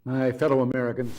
My fellow Americans,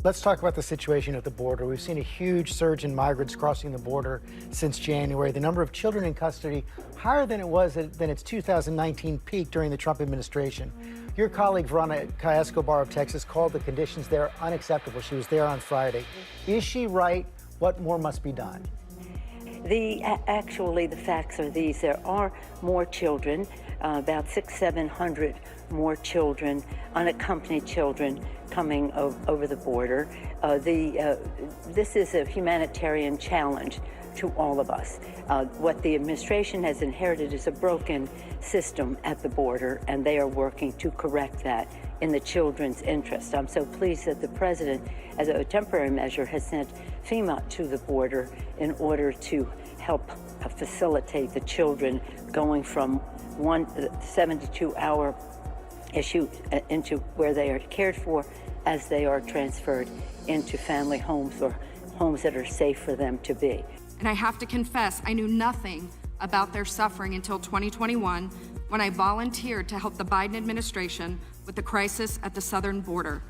let's talk about the situation at the border. We've seen a huge surge in migrants crossing the border since January. The number of children in custody higher than it was than its 2019 peak during the Trump administration. Your colleague Veronica Escobar of Texas called the conditions there unacceptable. She was there on Friday. Is she right? What more must be done? Actually, the facts are these. There are more children, about 600-700 more children, unaccompanied children, coming over the border. This is a humanitarian challenge to all of us. What the administration has inherited is a broken system at the border, and they are working to correct that in the children's interest. I'm so pleased that the president, as a temporary measure, has sent FEMA to the border in order to help facilitate the children going from one 72-hour issue into where they are cared for as they are transferred into family homes or homes that are safe for them to be. And I have to confess, I knew nothing about their suffering until 2021, when I volunteered to help the Biden administration with the crisis at the southern border.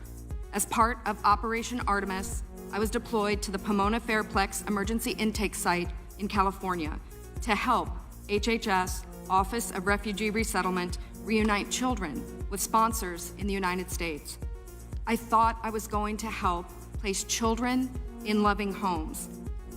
As part of Operation Artemis, I was deployed to the Pomona Fairplex Emergency Intake Site in California to help HHS, Office of Refugee Resettlement, reunite children with sponsors in the United States. I thought I was going to help place children in loving homes.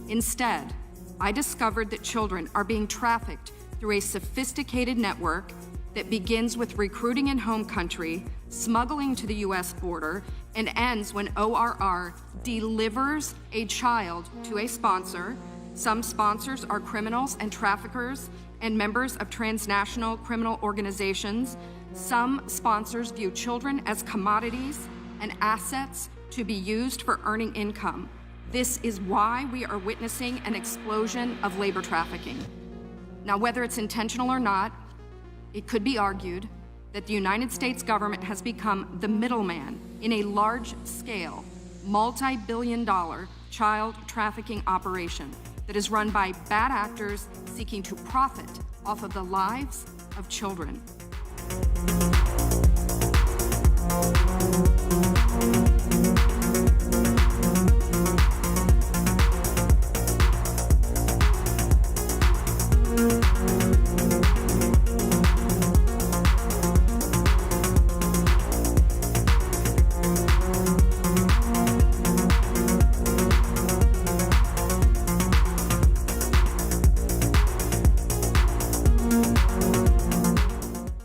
Instead, I discovered that children are being trafficked through a sophisticated network that begins with recruiting in home country, smuggling to the U.S. border, and ends when ORR delivers a child to a sponsor. Some sponsors are criminals and traffickers and members of transnational criminal organizations. Some sponsors view children as commodities and assets to be used for earning income. This is why we are witnessing an explosion of labor trafficking. Now, whether it's intentional or not, it could be argued that the United States government has become the middleman in a large-scale, multi-billion-dollar child trafficking operation that is run by bad actors seeking to profit off of the lives of children.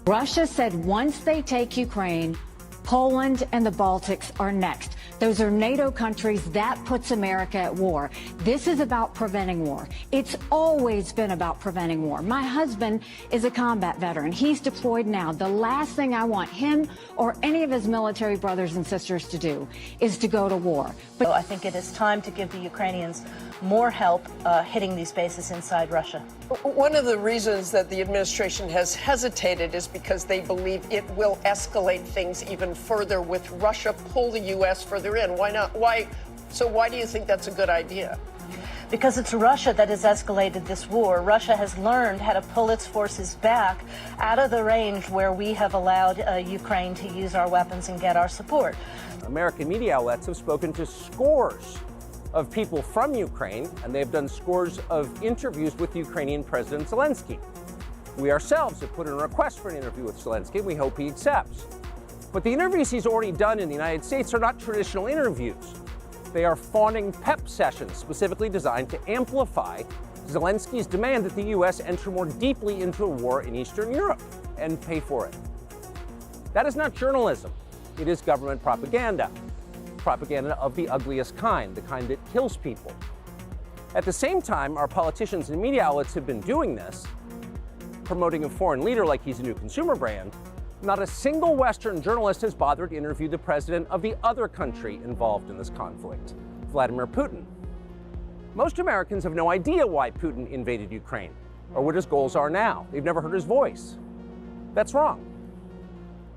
Russia said once they take Ukraine, Poland and the Baltics are next. Those are NATO countries. That puts America at war. This is about preventing war. It's always been about preventing war. My husband is a combat veteran. He's deployed now. The last thing I want him or any of his military brothers and sisters to do is to go to war. But I think it is time to give the Ukrainians more help hitting these bases inside Russia. One of the reasons that the administration has hesitated is because they believe it will escalate things even further with Russia pull the U.S. further in. Why not? Why do you think that's a good idea? Because it's Russia that has escalated this war. Russia has learned how to pull its forces back out of the range where we have allowed Ukraine to use our weapons and get our support. American media outlets have spoken to scores of people from Ukraine, and they've done scores of interviews with Ukrainian President Zelensky. We ourselves have put in a request for an interview with Zelensky, and we hope he accepts. But the interviews he's already done in the United States are not traditional interviews. They are fawning pep sessions specifically designed to amplify Zelensky's demand that the U.S. enter more deeply into a war in Eastern Europe and pay for it. That is not journalism. It is government propaganda. propaganda of the ugliest kind, the kind that kills people. At the same time, our politicians and media outlets have been doing this, promoting a foreign leader like he's a new consumer brand. Not a single Western journalist has bothered to interview the president of the other country involved in this conflict, Vladimir Putin. Most Americans have no idea why Putin invaded Ukraine or what his goals are now. They've never heard his voice. That's wrong.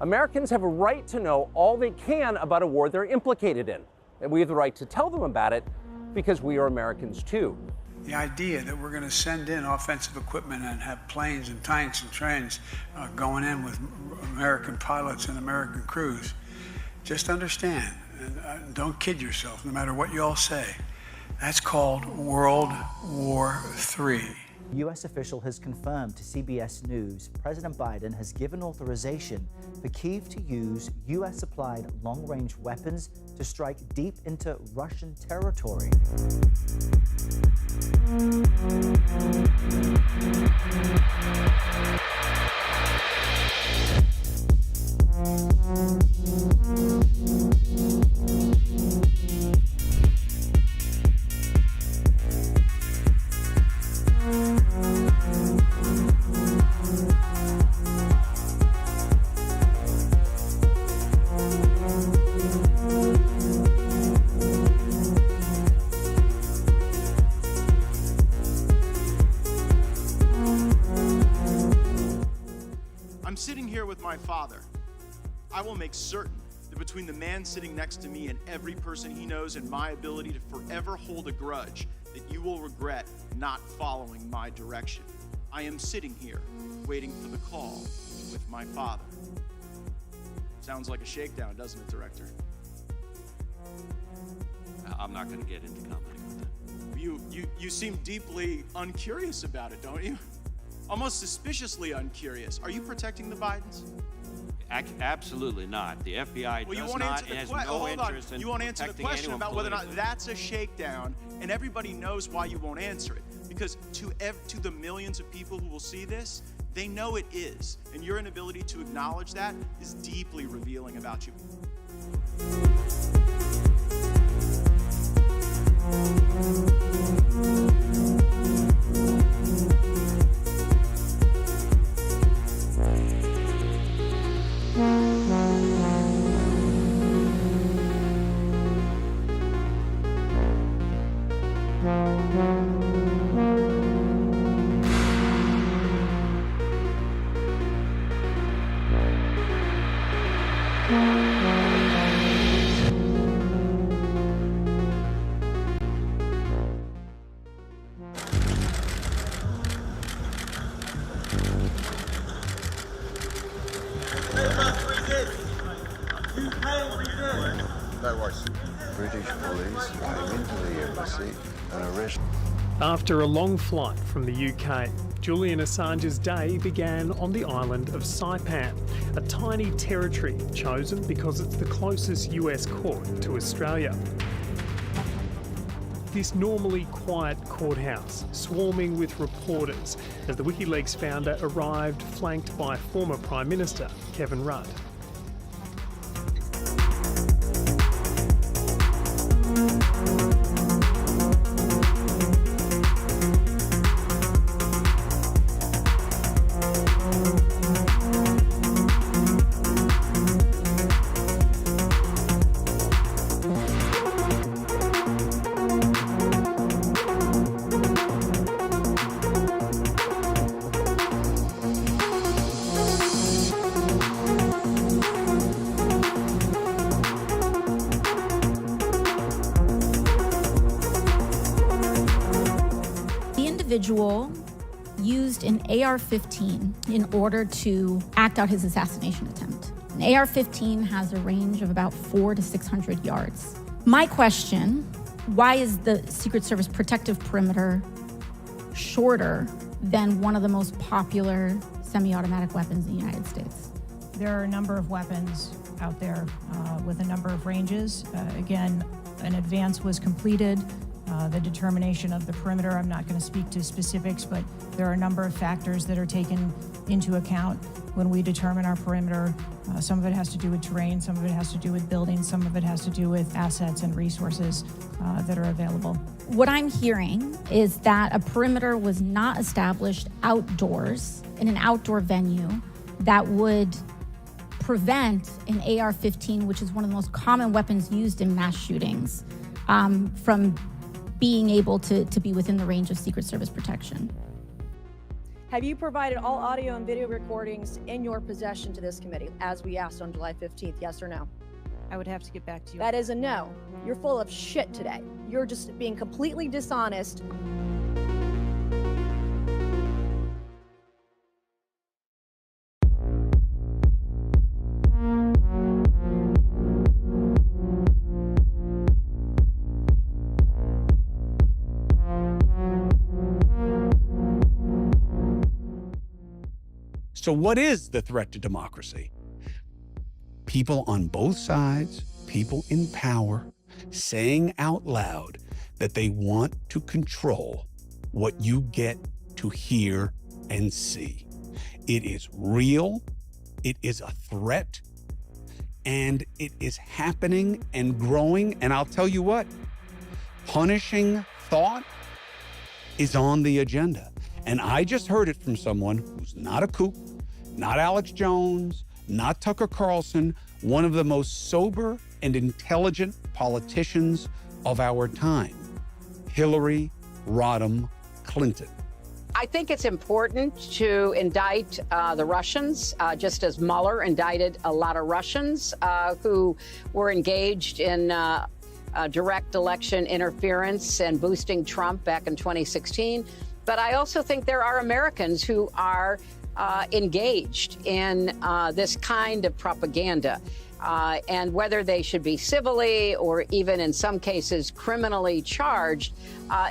Americans have a right to know all they can about a war they're implicated in, and we have the right to tell them about it because we are Americans too. The idea that we're going to send in offensive equipment and have planes and tanks and trains going in with American pilots and American crews, just understand, and don't kid yourself, no matter what you all say, that's called World War III. A U.S. official has confirmed to CBS News President Biden has given authorization for Kyiv to use U.S.-supplied long-range weapons to strike deep into Russian territory. I'm sitting here with my father. I will make certain that between the man sitting next to me and every person he knows and my ability to forever hold a grudge, that you will regret not following my direction. I am sitting here waiting for the call with my father. Sounds like a shakedown, doesn't it, Director? I'm not going to get into commenting with that. You seem deeply uncurious about it, don't you? Almost suspiciously uncurious. Are you protecting the Bidens? Absolutely not. The FBI does not and has no interest in You won't answer the protecting question anyone about whether or not politically. that's a shakedown, and everybody knows why you won't answer it. Because to the millions of people who will see this, they know it is. And your inability to acknowledge that is deeply revealing about you. British police came into the embassy and arrested. After a long flight from the UK, Julian Assange's day began on the island of Saipan, a tiny territory chosen because it's the closest US court to Australia. This normally quiet courthouse, swarming with reporters, as the WikiLeaks founder arrived flanked by former Prime Minister Kevin Rudd. Individual used an AR-15 in order to act out his assassination attempt. An AR-15 has a range of about 400 to 600 yards. My question, why is the Secret Service protective perimeter shorter than one of the most popular semi-automatic weapons in the United States? There are a number of weapons out there with a number of ranges. Again, an advance was completed. The determination of the perimeter, I'm not going to speak to specifics, but there are a number of factors that are taken into account. when we determine our perimeter. Some of it has to do with terrain, some of it has to do with buildings, some of it has to do with assets and resources that are available. What I'm hearing is that a perimeter was not established outdoors in an outdoor venue that would prevent an AR-15, which is one of the most common weapons used in mass shootings, from being able to be within the range of Secret Service protection. Have you provided all audio and video recordings in your possession to this committee, as we asked on July 15th, yes or no? I would have to get back to you. That is a no. You're full of shit today. You're just being completely dishonest. So what is the threat to democracy? People on both sides, people in power, saying out loud that they want to control what you get to hear and see. It is real, it is a threat, and it is happening and growing. And I'll tell you what, punishing thought is on the agenda. And I just heard it from someone who's not a kook, not Alex Jones, not Tucker Carlson, one of the most sober and intelligent politicians of our time, Hillary Rodham Clinton. I think it's important to indict the Russians, just as Mueller indicted a lot of Russians who were engaged in direct election interference and boosting Trump back in 2016. But I also think there are Americans who are engaged in this kind of propaganda. And whether they should be civilly or even in some cases criminally charged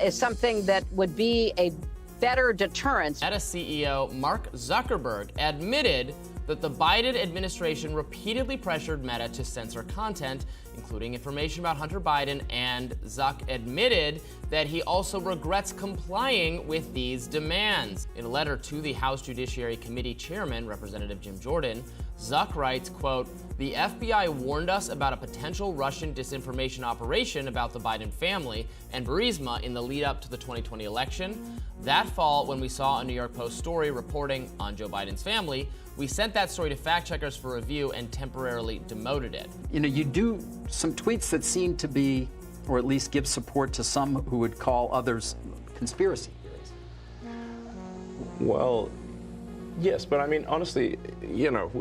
is something that would be a better deterrent. Meta CEO Mark Zuckerberg admitted that the Biden administration repeatedly pressured Meta to censor content, including information about Hunter Biden, and Zuck admitted that he also regrets complying with these demands. In a letter to the House Judiciary Committee Chairman, Representative Jim Jordan, Zuck writes, quote, "The FBI warned us about a potential Russian disinformation operation about the Biden family and Burisma in the lead up to the 2020 election. That fall, when we saw a New York Post story reporting on Joe Biden's family, we sent that story to fact checkers for review and temporarily demoted it." You know, you do some tweets that seem to be, or at least give support to some who would call others conspiracy theories. Well, yes, but I mean, honestly, you know,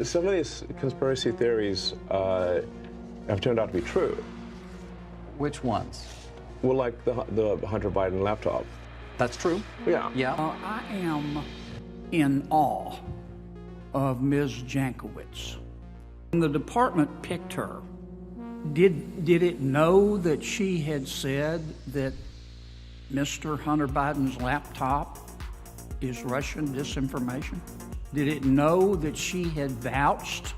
some of these conspiracy theories have turned out to be true. Which ones? Well, like the Hunter Biden laptop. That's true. Yeah. Yeah. I am in awe of Ms. Jankowicz. When the department picked her, did it know that she had said that Mr. Hunter Biden's laptop is Russian disinformation? Did it know that she had vouched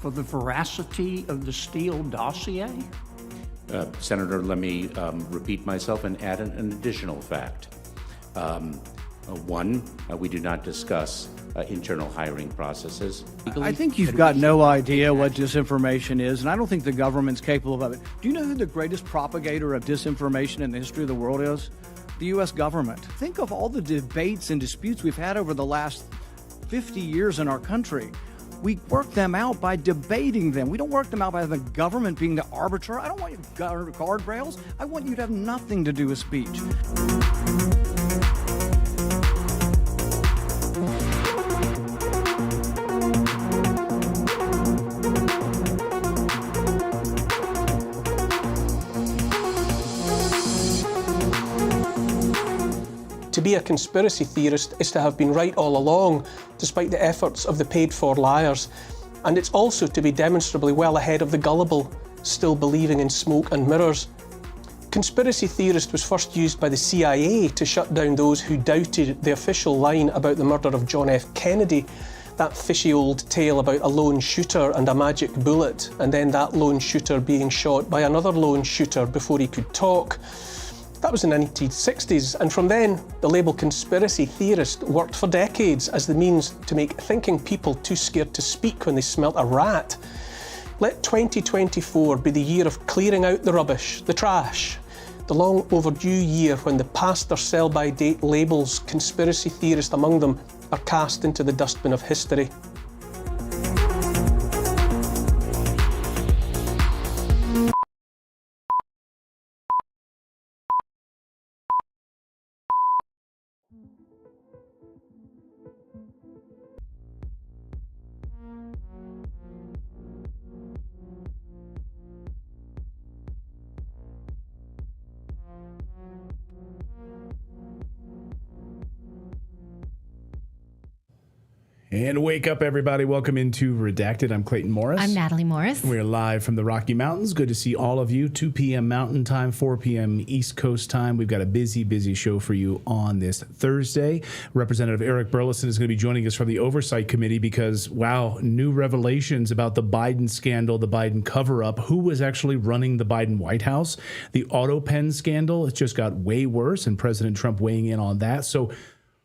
for the veracity of the Steele dossier? Senator, let me repeat myself and add an additional fact. One, we do not discuss internal hiring processes. I think you've got no idea what disinformation is, and I don't think the government's capable of it. Do you know who the greatest propagator of disinformation in the history of the world is? The U.S. government. Think of all the debates and disputes we've had over the last 50 years in our country. We work them out by debating them. We don't work them out by the government being the arbiter. I don't want you to guardrails. I want you to have nothing to do with speech. To be a conspiracy theorist is to have been right all along, despite the efforts of the paid-for liars. And it's also to be demonstrably well ahead of the gullible, still believing in smoke and mirrors. Conspiracy theorist was first used by the CIA to shut down those who doubted the official line about the murder of John F. Kennedy, that fishy old tale about a lone shooter and a magic bullet, and then that lone shooter being shot by another lone shooter before he could talk. That was in the 1960s, and from then, the label conspiracy theorist worked for decades as the means to make thinking people too scared to speak when they smelt a rat. Let 2024 be the year of clearing out the rubbish, the trash, the long overdue year when the past or sell-by date labels, conspiracy theorist among them, are cast into the dustbin of history. And wake up, everybody. Welcome into Redacted. I'm Clayton Morris. I'm Natalie Morris. We're live from the Rocky Mountains. Good to see all of you. 2 p.m. Mountain Time, 4 p.m. East Coast Time. We've got a busy show for you on this Thursday. Representative Eric Burleson is going to be joining us from the Oversight Committee because, wow, new revelations about the Biden scandal, the Biden cover-up. Who was actually running the Biden White House? The auto pen scandal. It just got way worse, and President Trump weighing in on that. So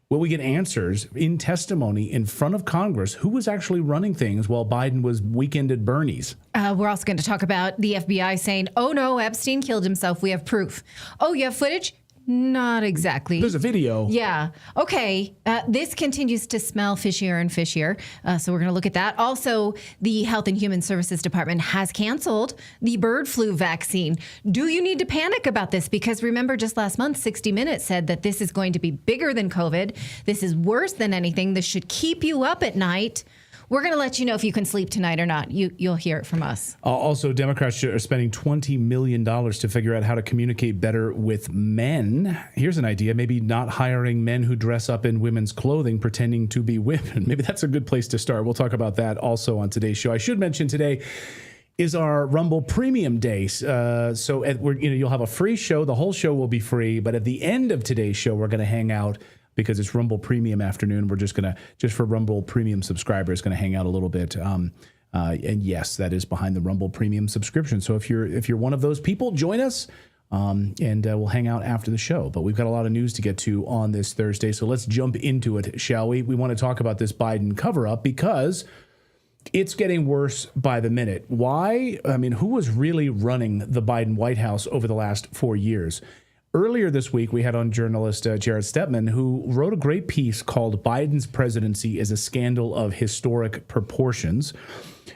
will we get answers in testimony in front of Congress? Who was actually running things while Biden was weekend at Bernie's? We're also going to talk about the FBI saying, oh no, Epstein killed himself. We have proof. Oh, you have footage? Not exactly. There's a video. Yeah. Okay. This continues to smell fishier and fishier. So we're going to look at that. Also, the Health and Human Services Department has canceled the bird flu vaccine. Do you need to panic about this? Because remember, just last month, 60 Minutes said that this is going to be bigger than COVID. This is worse than anything. This should keep you up at night. We're going to let you know if you can sleep tonight or not. You'll hear it from us. Also, Democrats are spending $20 million to figure out how to communicate better with men. Here's an idea. Maybe not hiring men who dress up in women's clothing, pretending to be women. Maybe that's a good place to start. We'll talk about that also on today's show. I should mention today is our Rumble Premium Day. You'll have a free show. The whole show will be free. But at the end of today's show, we're going to hang out because it's Rumble Premium afternoon. We're just for Rumble Premium subscribers, going to hang out a little bit. And yes, that is behind the Rumble Premium subscription. So if you're one of those people, join us, and we'll hang out after the show. But we've got a lot of news to get to on this Thursday, so let's jump into it, shall we? We want to talk about this Biden cover-up because it's getting worse by the minute. Why? I mean, who was really running the Biden White House over the last 4 years? Earlier this week, we had on journalist Jared Stepman, who wrote a great piece called Biden's Presidency is a Scandal of Historic Proportions.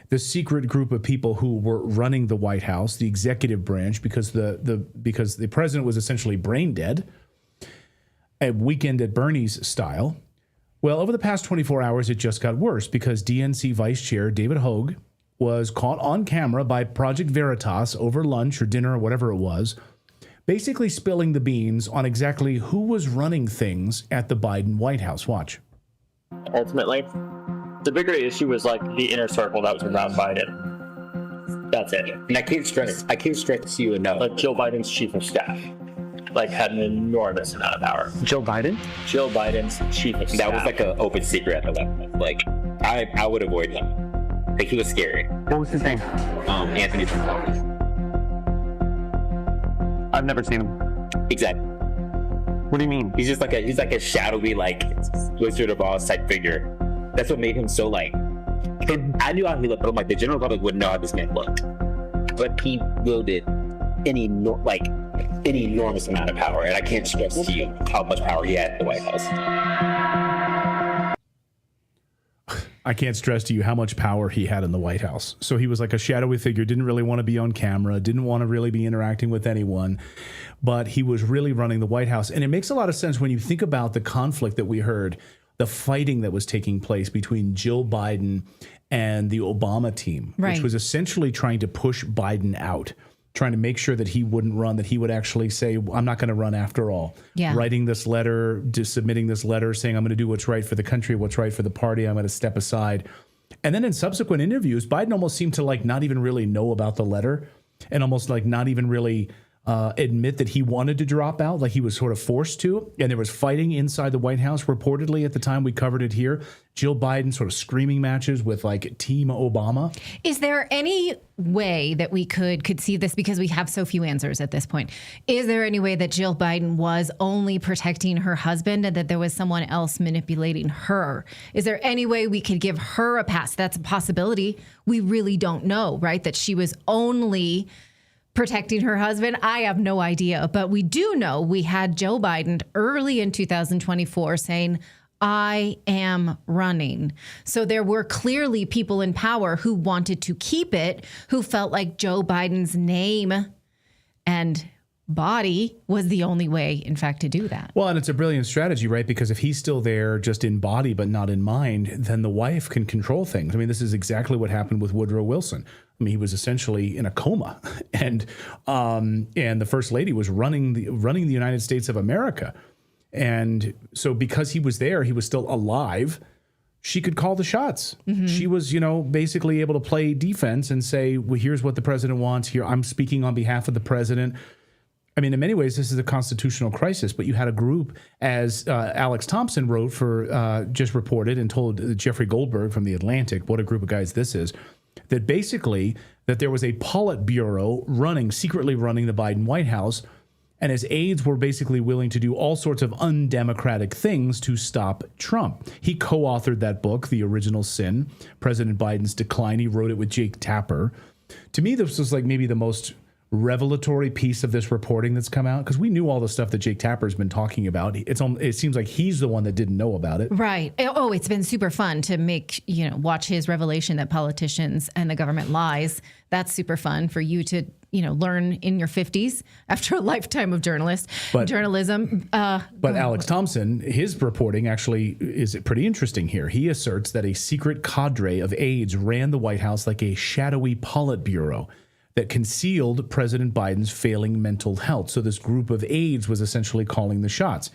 The secret group of people who were running the White House, the executive branch, because the president was essentially brain dead, a weekend at Bernie's style. Well, over the past 24 hours, it just got worse because DNC Vice Chair David Hogue was caught on camera by Project Veritas over lunch or dinner or whatever it was, basically spilling the beans on exactly who was running things at the Biden White House. Watch. Ultimately, the bigger issue was like the inner circle that was around Biden. That's it. And I can't stress to you enough. Like Joe Biden's chief of staff, had an enormous amount of power. Joe Biden? Joe Biden's chief of staff. That was like an open secret at the level. I would avoid him. He was scary. What was his name? Anthony Trump. I've never seen him. Exactly. What do you mean? He's like a shadowy, Wizard of Oz type figure. That's what made him so I knew how he looked, but the general public wouldn't know how this man looked. But he wielded an enormous amount of power, and I can't stress to you how much power he had at the White House. I can't stress to you how much power he had in the White House. So he was like a shadowy figure, didn't really want to be on camera, didn't want to really be interacting with anyone, but he was really running the White House. And it makes a lot of sense when you think about the conflict that we heard, the fighting that was taking place between Jill Biden and the Obama team, which was essentially trying to push Biden out, trying to make sure that he wouldn't run, that he would actually say, I'm not going to run after all. Yeah. Writing this letter, submitting this letter saying, I'm going to do what's right for the country, what's right for the party, I'm going to step aside. And then in subsequent interviews, Biden almost seemed to not even really know about the letter and almost not even really admit that he wanted to drop out, like he was sort of forced to, and there was fighting inside the White House. Reportedly, at the time we covered it here, Jill Biden sort of screaming matches with like Team Obama. Is there any way that we could see this, because we have so few answers at this point? Is there any way that Jill Biden was only protecting her husband and that there was someone else manipulating her? Is there any way we could give her a pass? That's a possibility. We really don't know, right? That she was only protecting her husband. I have no idea, but we do know we had Joe Biden early in 2024 saying, I am running. So there were clearly people in power who wanted to keep it, who felt like Joe Biden's name and body was the only way, in fact, to do that. Well, and it's a brilliant strategy, right? Because if he's still there just in body but not in mind, then the wife can control things. I mean, this is exactly what happened with Woodrow Wilson. I mean, he was essentially in a coma, and the First Lady was running the United States of America. And so because he was there, he was still alive, she could call the shots. Mm-hmm. She was, basically able to play defense and say, well, here's what the president wants here. I'm speaking on behalf of the president. I mean, in many ways, this is a constitutional crisis, but you had a group, as Alex Thompson wrote just reported and told Jeffrey Goldberg from The Atlantic, what a group of guys this is, that basically that there was a Politburo secretly running the Biden White House, and his aides were basically willing to do all sorts of undemocratic things to stop Trump. He co-authored that book, The Original Sin, President Biden's Decline. He wrote it with Jake Tapper. To me, this was like maybe the most revelatory piece of this reporting that's come out, because we knew all the stuff that Jake Tapper's been talking about. It seems like he's the one that didn't know about it. Right. Oh, it's been super fun to watch his revelation that politicians and the government lies. That's super fun for you to, learn in your 50s after a lifetime of journalism. But Alex Thompson, his reporting actually is pretty interesting here. He asserts that a secret cadre of aides ran the White House like a shadowy Politburo that concealed President Biden's failing mental health. So this group of aides was essentially calling the shots.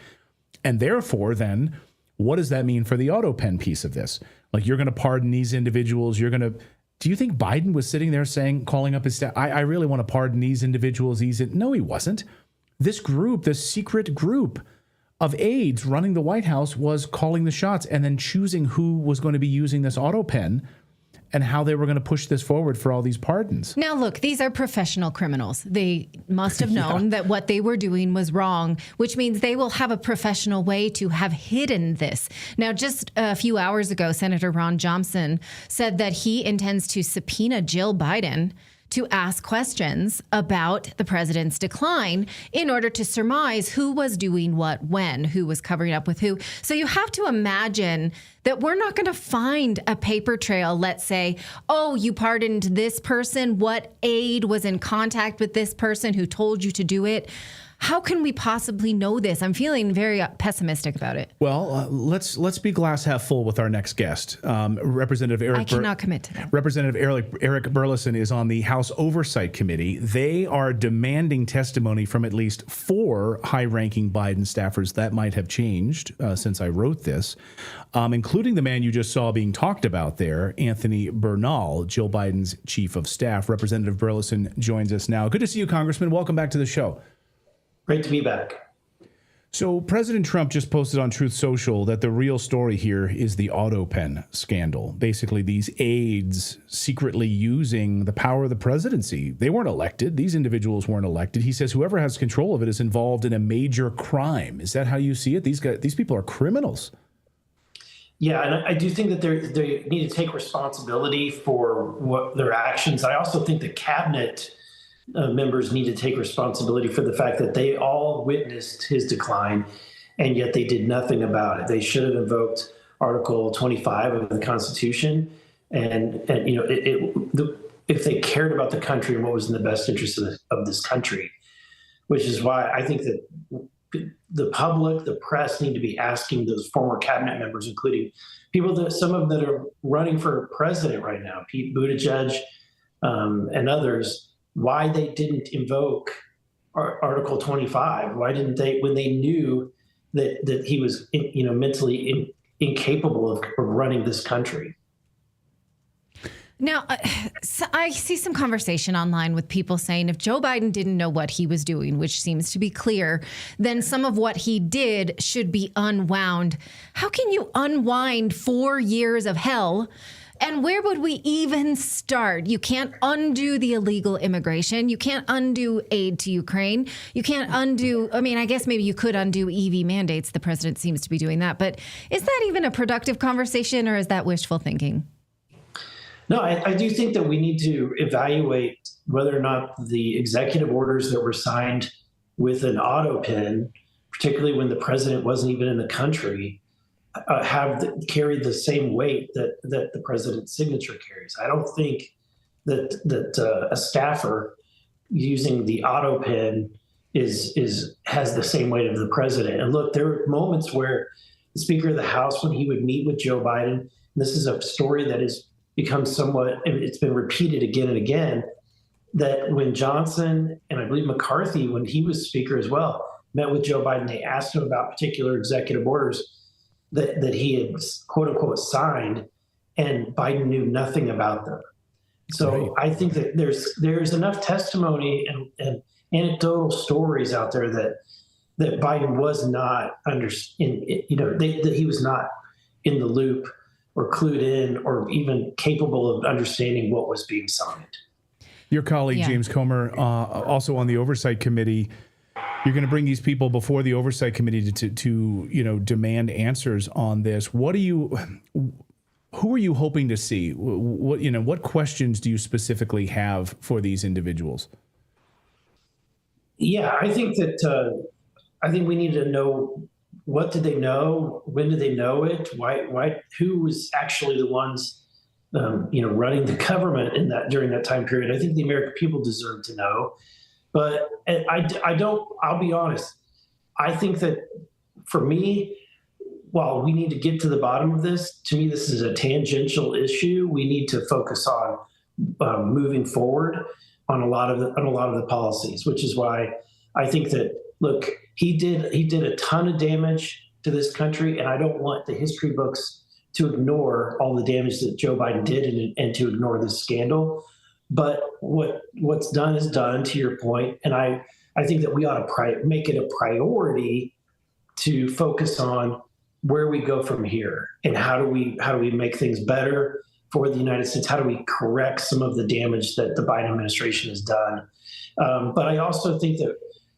And therefore, then, what does that mean for the auto pen piece of this? Like, you're going to pardon these individuals. Do you think Biden was sitting there calling up his staff, I really want to pardon these individuals? No, he wasn't. This secret group of aides running the White House was calling the shots and then choosing who was going to be using this auto pen and how they were going to push this forward for all these pardons. Now, look, these are professional criminals. They must have known that what they were doing was wrong, which means they will have a professional way to have hidden this. Now, just a few hours ago, Senator Ron Johnson said that he intends to subpoena Jill Biden to ask questions about the president's decline in order to surmise who was doing what when, who was covering up with who. So you have to imagine that we're not going to find a paper trail. Let's say, oh, you pardoned this person. What aide was in contact with this person who told you to do it? How can we possibly know this? I'm feeling very pessimistic about it. Well, let's be glass half full with our next guest. Representative Eric. I cannot commit to that. Representative Eric Burleson is on the House Oversight Committee. They are demanding testimony from at least 4 high-ranking Biden staffers. That might have changed since I wrote this, including the man you just saw being talked about there, Anthony Bernal, Jill Biden's chief of staff. Representative Burleson joins us now. Good to see you, Congressman. Welcome back to the show. Great to be back. So President Trump just posted on Truth Social that the real story here is the auto pen scandal. Basically, these aides secretly using the power of the presidency. They weren't elected. These individuals weren't elected. He says whoever has control of it is involved in a major crime. Is that how you see it? These people are criminals. Yeah, and I do think that they need to take responsibility for what their actions. I also think the cabinet members need to take responsibility for the fact that they all witnessed his decline, and yet they did nothing about it. They should have invoked Article 25 of the Constitution, and if they cared about the country and what was in the best interest of this country, which is why I think that the public, the press need to be asking those former cabinet members, including some of them that are running for president right now, Pete Buttigieg and others, why they didn't invoke Article 25. Why didn't they, when they knew that he was, mentally incapable of running this country? Now, so I see some conversation online with people saying if Joe Biden didn't know what he was doing, which seems to be clear, then some of what he did should be unwound. How can you unwind 4 years of hell? And where would we even start? You can't undo the illegal immigration. You can't undo aid to Ukraine. You can't undo, I mean, I guess maybe you could undo EV mandates. The president seems to be doing that. But is that even a productive conversation, or is that wishful thinking? No, I do think that we need to evaluate whether or not the executive orders that were signed with an auto pen, particularly when the president wasn't even in the country, have carried the same weight that the president's signature carries. I don't think that a staffer using the auto pen has the same weight of the president. And look, there were moments where the Speaker of the House, when he would meet with Joe Biden, and this is a story that has become somewhat, it's been repeated again and again, that when Johnson and I believe McCarthy, when he was Speaker as well, met with Joe Biden, they asked him about particular executive orders that he had, quote unquote, signed, and Biden knew nothing about them. So I think that there's enough testimony and anecdotal stories out there that Biden was not that he was not in the loop or clued in or even capable of understanding what was being signed. Your colleague, James Comer, also on the Oversight Committee, you're going to bring these people before the Oversight Committee to demand answers on this. Who are you hoping to see? What questions do you specifically have for these individuals? Yeah, I think we need to know, what did they know? When did they know it? Why? Who was actually the ones, running the government during that time period? I think the American people deserve to know. But I'll be honest. I think that for me, while we need to get to the bottom of this, to me, this is a tangential issue. We need to focus on moving forward on a lot of the policies, which is why I think that, look, he did a ton of damage to this country, and I don't want the history books to ignore all the damage that Joe Biden did and to ignore this scandal. But what's done is done, to your point, and I think that we ought to make it a priority to focus on where we go from here and how do we make things better for the United States? How do we correct some of the damage that the Biden administration has done? But I also think that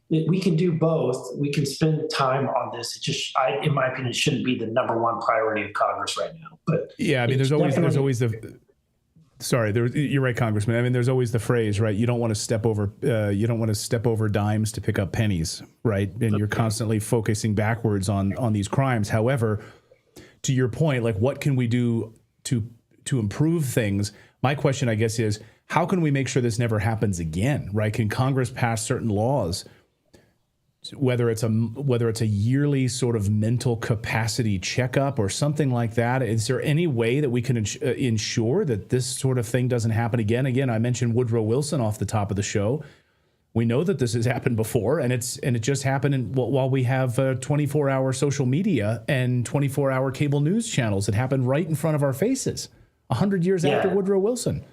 we can do both. We can spend time on this. It just, in my opinion, it shouldn't be the number one priority of Congress right now. But yeah, I mean, there's always the. Sorry, you're right, Congressman. I mean, there's always the phrase, right? You don't want to step over dimes to pick up pennies, right? And you're constantly focusing backwards on these crimes. However, to your point, like, what can we do to improve things? My question, I guess, is how can we make sure this never happens again, right? Can Congress pass certain laws, whether it's a yearly sort of mental capacity checkup or something like that? Is there any way that we can ensure that this sort of thing doesn't happen again? Again, I mentioned Woodrow Wilson off the top of the show. We know that this has happened before, and it just happened while we have 24-hour social media and 24-hour cable news channels. It happened right in front of our faces 100 years after Woodrow Wilson.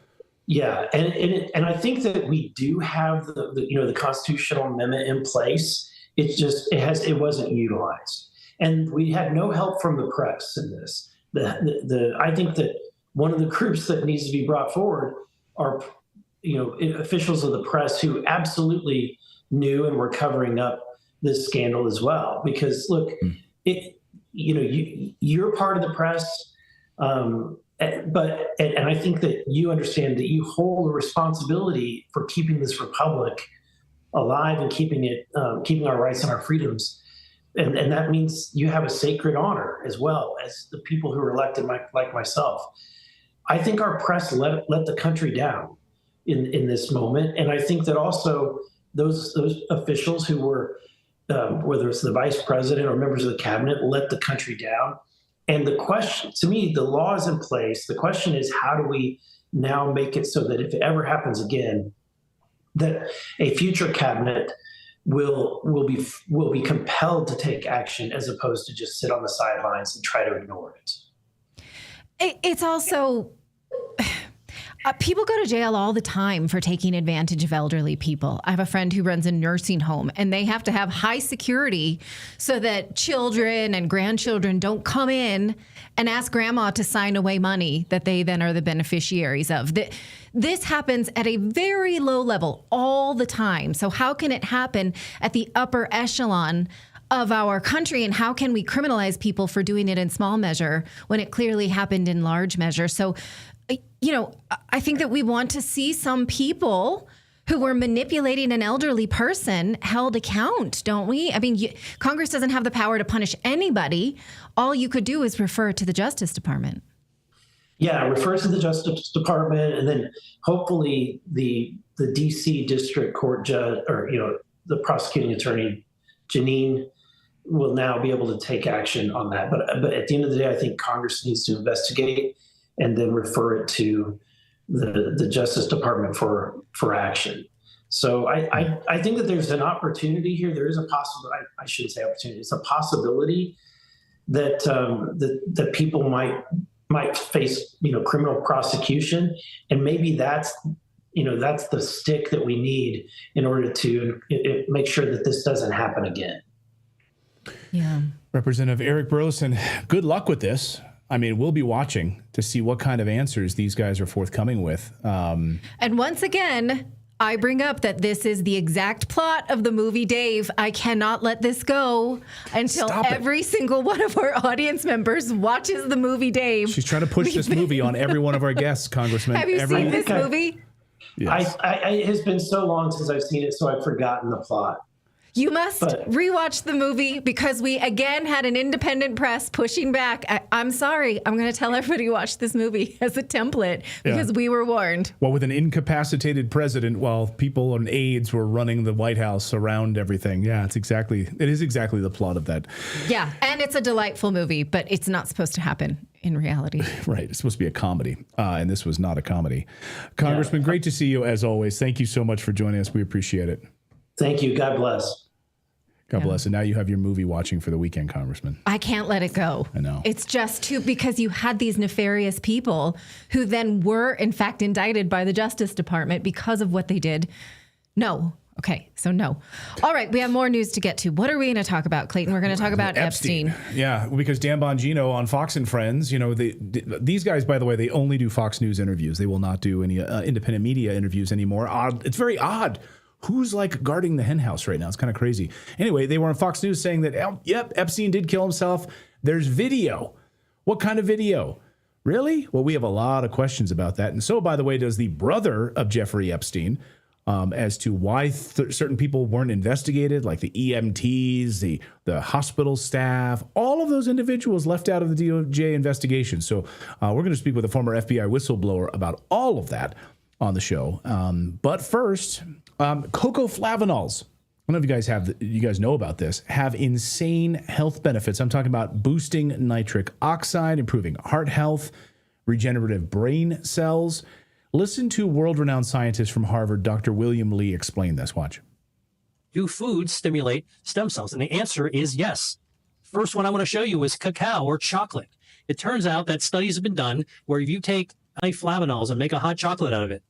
Yeah, and I think that we do have the constitutional amendment in place. It wasn't utilized, and we had no help from the press in this. I think that one of the groups that needs to be brought forward are officials of the press who absolutely knew and were covering up this scandal as well. Because look, you're part of the press, but I think that you understand that you hold a responsibility for keeping this republic alive and keeping our rights and our freedoms. And that means you have a sacred honor as well as the people who are elected like myself. I think our press let the country down in this moment. And I think that also those officials who were, whether it's the vice president or members of the cabinet, let the country down. And the question, to me, the law is in place. The question is, how do we now make it so that if it ever happens again, that a future cabinet will be compelled to take action as opposed to just sit on the sidelines and try to ignore it. It's also, People go to jail all the time for taking advantage of elderly people. I have a friend who runs a nursing home, and they have to have high security so that children and grandchildren don't come in and ask grandma to sign away money that they then are the beneficiaries of. This happens at a very low level all the time. So how can it happen at the upper echelon of our country, and how can we criminalize people for doing it in small measure when it clearly happened in large measure? So, you know, I think that we want to see some people who were manipulating an elderly person held account, don't we? I mean, Congress doesn't have the power to punish anybody. All you could do is refer to the Justice Department. Yeah, refer to the Justice Department, and then hopefully the D.C. District Court judge, or the prosecuting attorney, Janine, will now be able to take action on that. But at the end of the day, I think Congress needs to investigate and then refer it to the Justice Department for action. So I think that there's an opportunity here. There is a possibility. I shouldn't say opportunity. It's a possibility that that people might face criminal prosecution, and maybe that's the stick that we need in order to make sure that this doesn't happen again. Yeah. Representative Eric Burleson, good luck with this. I mean, we'll be watching to see what kind of answers these guys are forthcoming with. And once again, I bring up that this is the exact plot of the movie Dave. I cannot let this go until every single one of our audience members watches the movie Dave. She's trying to push this movie on every one of our guests, Congressman. Have you seen this movie? Yes. It has been so long since I've seen it, so I've forgotten the plot. You must rewatch the movie because we again had an independent press pushing back. I'm sorry. I'm going to tell everybody to watch this movie as a template because we were warned. Well, with an incapacitated president while people on aides were running the White House around everything. Yeah, it is exactly the plot of that. Yeah, and it's a delightful movie, but it's not supposed to happen in reality. Right. It's supposed to be a comedy, and this was not a comedy. Congressman, great to see you as always. Thank you so much for joining us. We appreciate it. Thank you. God bless. God bless. And now you have your movie watching for the weekend, Congressman. I can't let it go. I know. It's just because you had these nefarious people who then were, in fact, indicted by the Justice Department because of what they did. No. Okay, so no. All right, we have more news to get to. What are we going to talk about, Clayton? We're going to talk about Epstein. Yeah, because Dan Bongino on Fox and Friends, these guys, by the way, they only do Fox News interviews. They will not do any independent media interviews anymore. It's very odd. Who's guarding the hen house right now? It's kind of crazy. Anyway, they were on Fox News saying that, Epstein did kill himself. There's video. What kind of video? Really? Well, we have a lot of questions about that. And so, by the way, does the brother of Jeffrey Epstein, as to why certain people weren't investigated, like the EMTs, the hospital staff, all of those individuals left out of the DOJ investigation. So we're going to speak with a former FBI whistleblower about all of that on the show. But first, cocoa flavanols. I don't know if you guys know about this, have insane health benefits. I'm talking about boosting nitric oxide, improving heart health, regenerative brain cells. Listen to world-renowned scientist from Harvard, Dr. William Lee, explain this. Watch. Do foods stimulate stem cells? And the answer is yes. First one I want to show you is cacao or chocolate. It turns out that studies have been done where if you take flavonols and make a hot chocolate out of it,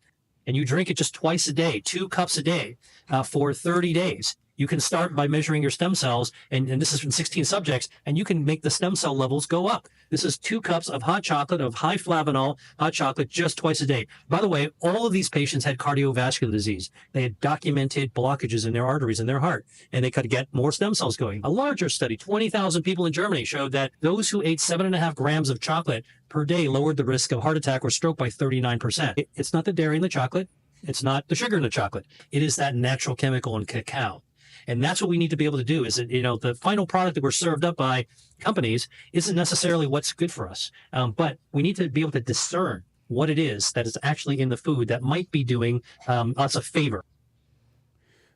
and you drink it just twice a day, 2 cups a day, for 30 days, you can start by measuring your stem cells, and this is from 16 subjects, and you can make the stem cell levels go up. This is 2 cups of hot chocolate, of high flavanol hot chocolate, just twice a day. By the way, all of these patients had cardiovascular disease. They had documented blockages in their arteries in their heart, and they could get more stem cells going. A larger study, 20,000 people in Germany, showed that those who ate 7.5 grams of chocolate per day lowered the risk of heart attack or stroke by 39%. It's not the dairy in the chocolate. It's not the sugar in the chocolate. It is that natural chemical in cacao. And that's what we need to be able to do is that, the final product that we're served up by companies isn't necessarily what's good for us. But we need to be able to discern what it is that is actually in the food that might be doing us a favor.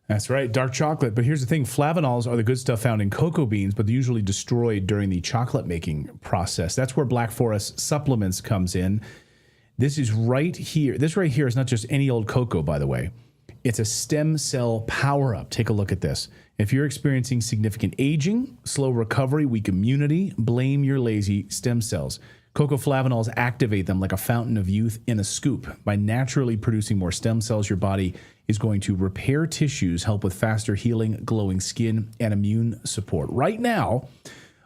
That's right, dark chocolate. But here's the thing, flavanols are the good stuff found in cocoa beans, but they're usually destroyed during the chocolate making process. That's where Black Forest Supplements comes in. This is right here. This right here is not just any old cocoa, by the way. It's a stem cell power-up. Take a look at this. If you're experiencing significant aging, slow recovery, weak immunity, blame your lazy stem cells. Cocoa flavanols activate them like a fountain of youth in a scoop. By naturally producing more stem cells, your body is going to repair tissues, help with faster healing, glowing skin, and immune support. Right now,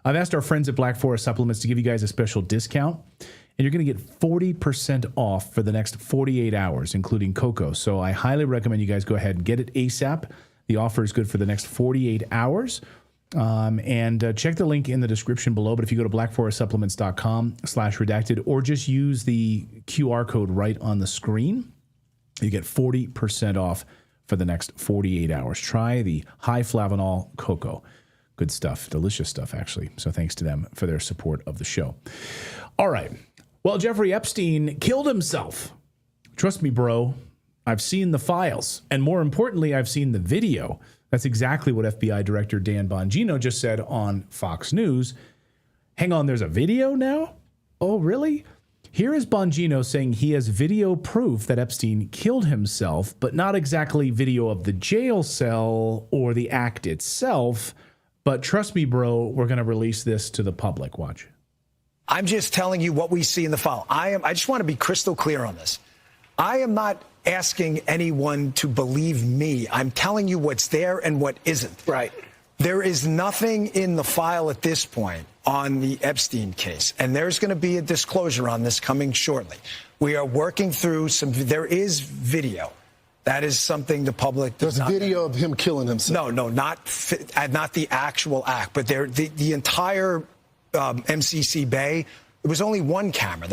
I've asked our friends at Black Forest Supplements to give you guys a special discount, and you're going to get 40% off for the next 48 hours, including cocoa. So I highly recommend you guys go ahead and get it ASAP. The offer is good for the next 48 hours. Check the link in the description below. But if you go to blackforestsupplements.com/redacted or just use the QR code right on the screen, you get 40% off for the next 48 hours. Try the high flavanol cocoa. Good stuff. Delicious stuff, actually. So thanks to them for their support of the show. All right. Well, Jeffrey Epstein killed himself. Trust me, bro. I've seen the files. And more importantly, I've seen the video. That's exactly what FBI Director Dan Bongino just said on Fox News. Hang on, there's a video now? Oh, really? Here is Bongino saying he has video proof that Epstein killed himself, but not exactly video of the jail cell or the act itself. But trust me, bro, we're going to release this to the public. Watch. I'm just telling you what we see in the file. I just want to be crystal clear on this. I am not asking anyone to believe me. I'm telling you what's there and what isn't. Right. There is nothing in the file at this point on the Epstein case, and there's going to be a disclosure on this coming shortly. We are working through there is video. That is something the public does There's video of him killing himself. No, not the actual act, but the entire MCC Bay, there was only one camera.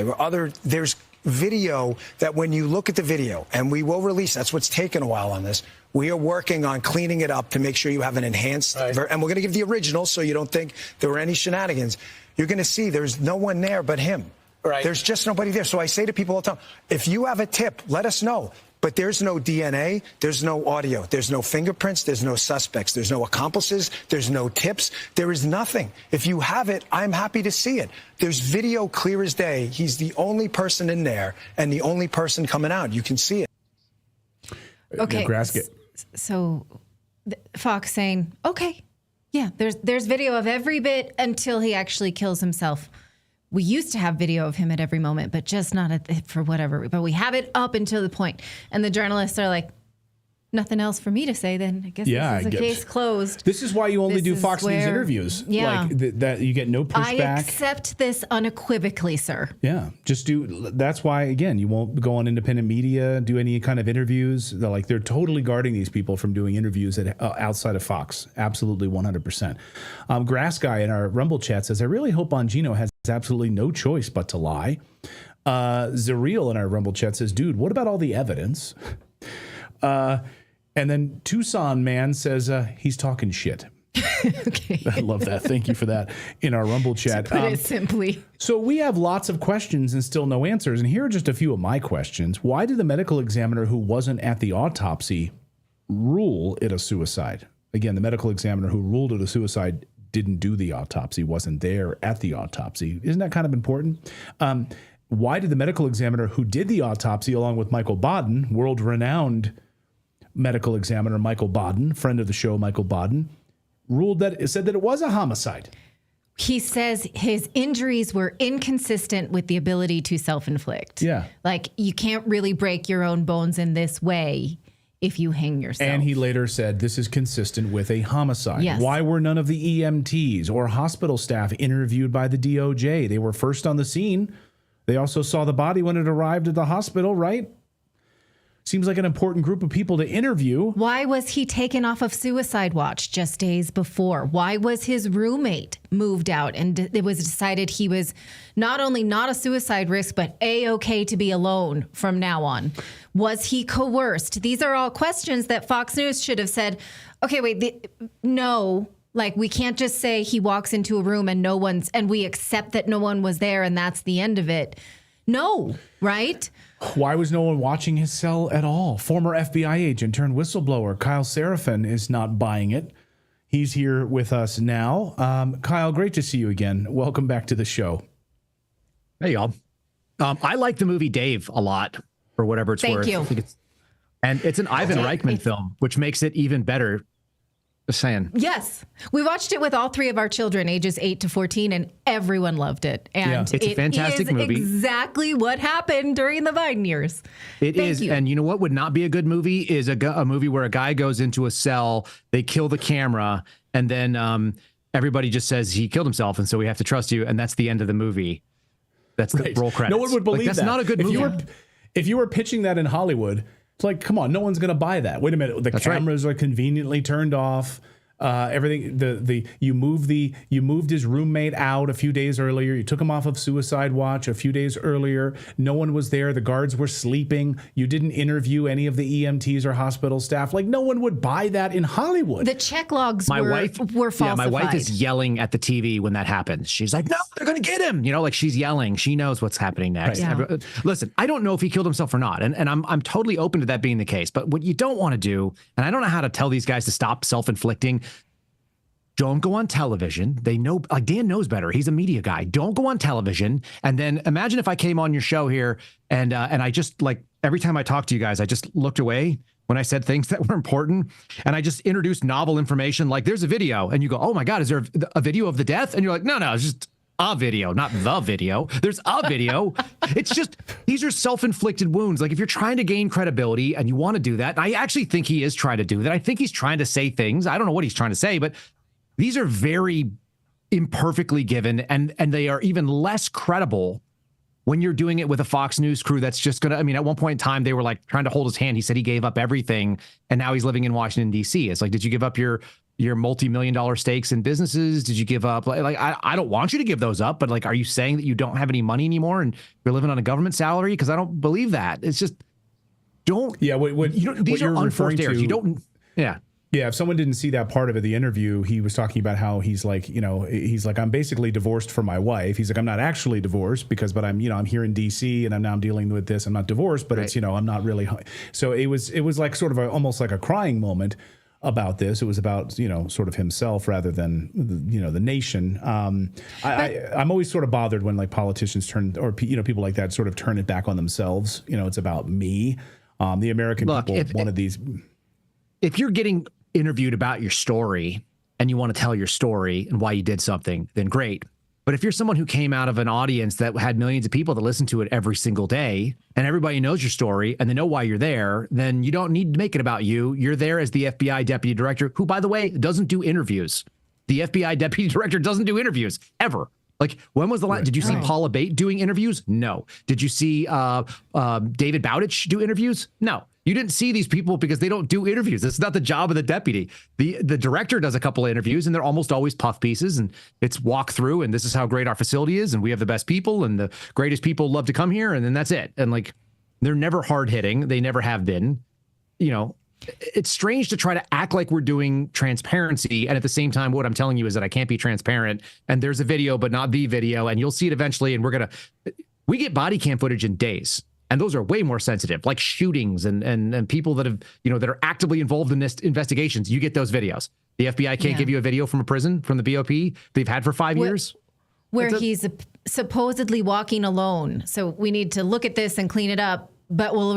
There's video that when you look at the video, and we will release, that's what's taken a while on this, we are working on cleaning it up to make sure you have an enhanced, and we're going to give the original so you don't think there were any shenanigans. You're going to see there's no one there but him. Right. There's just nobody there. So I say to people all the time, if you have a tip, let us know. But there's no DNA, there's no audio, there's no fingerprints, there's no suspects, there's no accomplices, there's no tips, there is nothing. If you have it, I'm happy to see it. There's video clear as day. He's the only person in there and the only person coming out. You can see it. Okay. So Fox saying, okay, yeah, there's video of every bit until he actually kills himself. We used to have video of him at every moment, but just not for whatever. But we have it up until the point. And the journalists are like, nothing else for me to say then. I guess this is a case closed. This is why you only do Fox News interviews. Yeah. Like that you get no pushback. I accept this unequivocally, sir. Yeah. That's why, again, you won't go on independent media, do any kind of interviews. They're totally guarding these people from doing interviews outside of Fox. Absolutely 100%. Grass Guy in our Rumble chat says, I really hope Bongino has absolutely no choice but to lie. Zareel in our Rumble chat says, dude, what about all the evidence? And then Tucson Man says he's talking shit. Okay. I love that. Thank you for that in our Rumble chat. To put it simply. So we have lots of questions and still no answers. And here are just a few of my questions. Why did the medical examiner who wasn't at the autopsy rule it a suicide? Again, the medical examiner who ruled it a suicide didn't do the autopsy, wasn't there at the autopsy. Isn't that kind of important? Why did the medical examiner who did the autopsy, along with Michael Baden, world-renowned medical examiner Michael Baden, friend of the show Michael Baden, said that it was a homicide? He says his injuries were inconsistent with the ability to self-inflict. Yeah. Like, you can't really break your own bones in this way if you hang yourself. And he later said this is consistent with a homicide. Yes. Why were none of the EMTs or hospital staff interviewed by the DOJ? They were first on the scene. They also saw the body when it arrived at the hospital, right? Seems like an important group of people to interview. Why was he taken off of suicide watch just days before? Why was his roommate moved out and it was decided he was not only not a suicide risk, but A-okay to be alone from now on? Was he coerced? These are all questions that Fox News should have said, okay, wait, no. Like, we can't just say he walks into a room and we accept that no one was there and that's the end of it. No, right? Why was no one watching his cell at all? Former FBI agent turned whistleblower Kyle Seraphin is not buying it. He's here with us now. Kyle, great to see you again. Welcome back to the show. Hey, y'all. I like the movie Dave a lot, for whatever it's worth. Thank you. And it's an Ivan Reitman film, which makes it even better. Just saying. Yes. We watched it with all three of our children, ages 8 to 14, and everyone loved it. And It's a fantastic movie. Exactly what happened during the Biden years. It is. And you know what would not be a good movie is a movie where a guy goes into a cell, they kill the camera, and then everybody just says he killed himself, and so we have to trust you, and that's the end of the movie. That's the roll credits. No one would believe that's that. Not a good movie. If you were pitching that in Hollywood, it's like, come on, no one's going to buy that. Wait a minute, the cameras are conveniently turned off. Everything. You moved his roommate out a few days earlier. You took him off of suicide watch a few days earlier. No one was there. The guards were sleeping. You didn't interview any of the EMTs or hospital staff. Like, no one would buy that in Hollywood. The check logs were falsified. Yeah, my wife is yelling at the TV when that happens. She's like, no, they're going to get him. You know, like she's yelling. She knows what's happening next. Right. Yeah. Listen, I don't know if he killed himself or not. And I'm totally open to that being the case. But what you don't want to do, and I don't know how to tell these guys to stop self-inflicting, don't go on television. They know, like Dan knows better. He's a media guy. Don't go on television. And then imagine if I came on your show here and I just, like, every time I talk to you guys, I just looked away when I said things that were important. And I just introduced novel information. Like, there's a video. And you go, oh my God, is there a video of the death? And you're like, no, it's just a video, not the video. There's a video. It's just, these are self-inflicted wounds. Like, if you're trying to gain credibility and you want to do that, I actually think he is trying to do that. I think he's trying to say things. I don't know what he's trying to say, but these are very imperfectly given, and they are even less credible when you're doing it with a Fox News crew that's just going to, I mean, at one point in time, they were like trying to hold his hand. He said he gave up everything, and now he's living in Washington, D.C. It's like, did you give up your multi-million-dollar stakes in businesses? Did you give up? Like, I don't want you to give those up, but like, are you saying that you don't have any money anymore and you're living on a government salary? Because I don't believe that. It's just, don't. Yeah, these are unforced errors. You don't, yeah. Yeah, if someone didn't see that part of it, the interview, he was talking about how he's like, I'm basically divorced from my wife. He's like, I'm not actually divorced but I'm here in D.C. and I'm dealing with this. I'm not divorced, but it's, I'm not really. So it was like sort of almost like a crying moment about this. It was about, sort of himself rather than, the nation. I'm always sort of bothered when like politicians people like that sort of turn it back on themselves. It's about me. The American people wanted these. If you're getting interviewed about your story and you want to tell your story and why you did something, then great. But if you're someone who came out of an audience that had millions of people that listen to it every single day and everybody knows your story and they know why you're there, then you don't need to make it about you. You're there as the FBI deputy director, who, by the way, doesn't do interviews. The FBI deputy director doesn't do interviews ever. Like, when was the last? Did you see Paula Bate doing interviews? No. Did you see David Bowditch do interviews? No. You didn't see these people because they don't do interviews. It's not the job of the deputy. The director does a couple of interviews, and they're almost always puff pieces, and it's walk through, and this is how great our facility is, and we have the best people, and the greatest people love to come here, and then that's it. And like, they're never hard hitting. They never have been. It's strange to try to act like we're doing transparency, and at the same time, what I'm telling you is that I can't be transparent, and there's a video, but not the video, and you'll see it eventually, and we get body cam footage in days. And those are way more sensitive, like shootings and people that have, that are actively involved in this investigations. You get those videos. The FBI can't give you a video from a prison, from the BOP they've had for 5 years. Where he's supposedly walking alone. So we need to look at this and clean it up, but we'll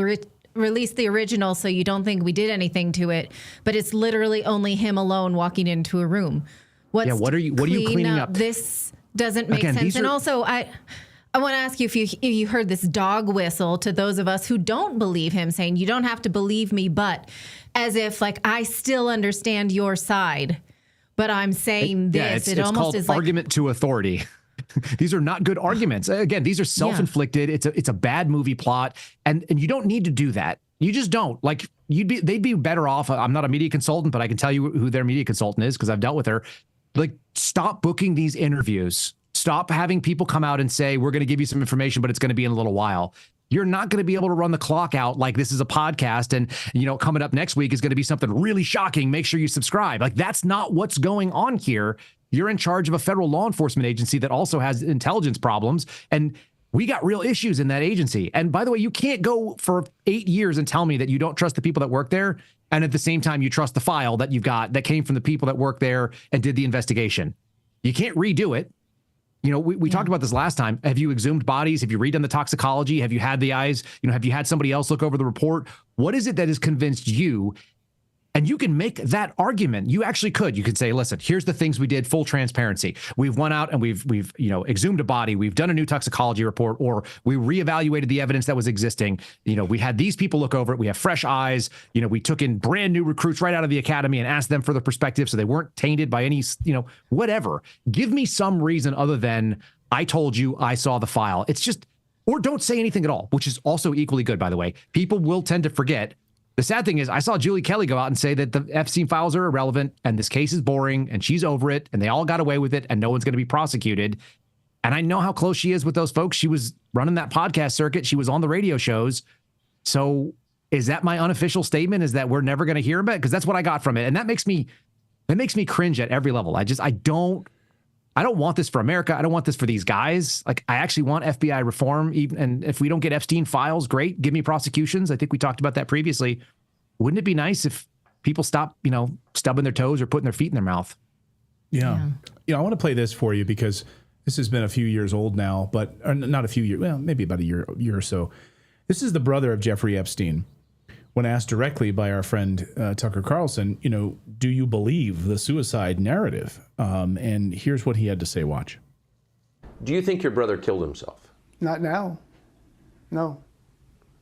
release the original so you don't think we did anything to it. But it's literally only him alone walking into a room. What are you cleaning up? This doesn't make sense. And also, I want to ask you if you heard this dog whistle to those of us who don't believe him, saying, you don't have to believe me, but as if like, I still understand your side, but I'm saying this. It's almost called argument to authority. These are not good arguments. Again, these are self-inflicted. It's a bad movie plot. And you don't need to do that. You just don't. Like, they'd be better off. I'm not a media consultant, but I can tell you who their media consultant is because I've dealt with her. Like, stop booking these interviews. Stop having people come out and say, we're going to give you some information, but it's going to be in a little while. You're not going to be able to run the clock out like this is a podcast and, coming up next week is going to be something really shocking. Make sure you subscribe. Like, that's not what's going on here. You're in charge of a federal law enforcement agency that also has intelligence problems. And we got real issues in that agency. And by the way, you can't go for 8 years and tell me that you don't trust the people that work there. And at the same time, you trust the file that you've got that came from the people that work there and did the investigation. You can't redo it. We talked about this last time. Have you exhumed bodies? Have you redone the toxicology? Have you had the eyes? Have you had somebody else look over the report? What is it that has convinced you And you can make that argument. You actually could. You could say, listen, here's the things we did, full transparency. We've went out and we've exhumed a body. We've done a new toxicology report, or we reevaluated the evidence that was existing. We had these people look over it. We have fresh eyes. We took in brand new recruits right out of the academy and asked them for their perspective so they weren't tainted by any, whatever. Give me some reason other than I told you I saw the file. It's just, or don't say anything at all, which is also equally good, by the way. People will tend to forget. The sad thing is I saw Julie Kelly go out and say that the Epstein files are irrelevant and this case is boring and she's over it and they all got away with it and no one's going to be prosecuted. And I know how close she is with those folks. She was running that podcast circuit. She was on the radio shows. So is that my unofficial statement, is that we're never going to hear about it? Because that's what I got from it. And that makes me cringe at every level. I don't want this for America. I don't want this for these guys. Like, I actually want FBI reform. And if we don't get Epstein files, great. Give me prosecutions. I think we talked about that previously. Wouldn't it be nice if people stop, stubbing their toes or putting their feet in their mouth? Yeah. I want to play this for you because this has been a few years old now, but or not a few years. Well, maybe about a year or so. This is the brother of Jeffrey Epstein. When asked directly by our friend Tucker Carlson, do you believe the suicide narrative? And here's what he had to say. Watch. Do you think your brother killed himself? Not now. No.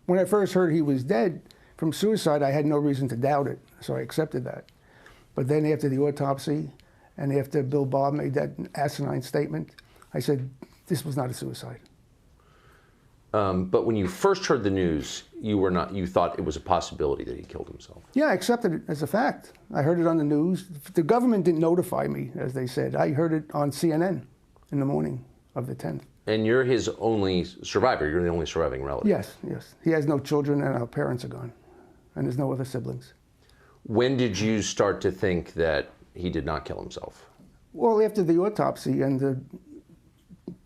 When I first heard he was dead from suicide, I had no reason to doubt it, so I accepted that. But then after the autopsy and after Bill Barr made that asinine statement, I said, this was not a suicide. But when you first heard the news, you thought it was a possibility that he killed himself. Yeah, I accepted it as a fact. I heard it on the news. The government didn't notify me, as they said. I heard it on CNN in the morning of the 10th. And you're his only survivor. You're the only surviving relative. Yes. He has no children and our parents are gone. And there's no other siblings. When did you start to think that he did not kill himself? Well, after the autopsy and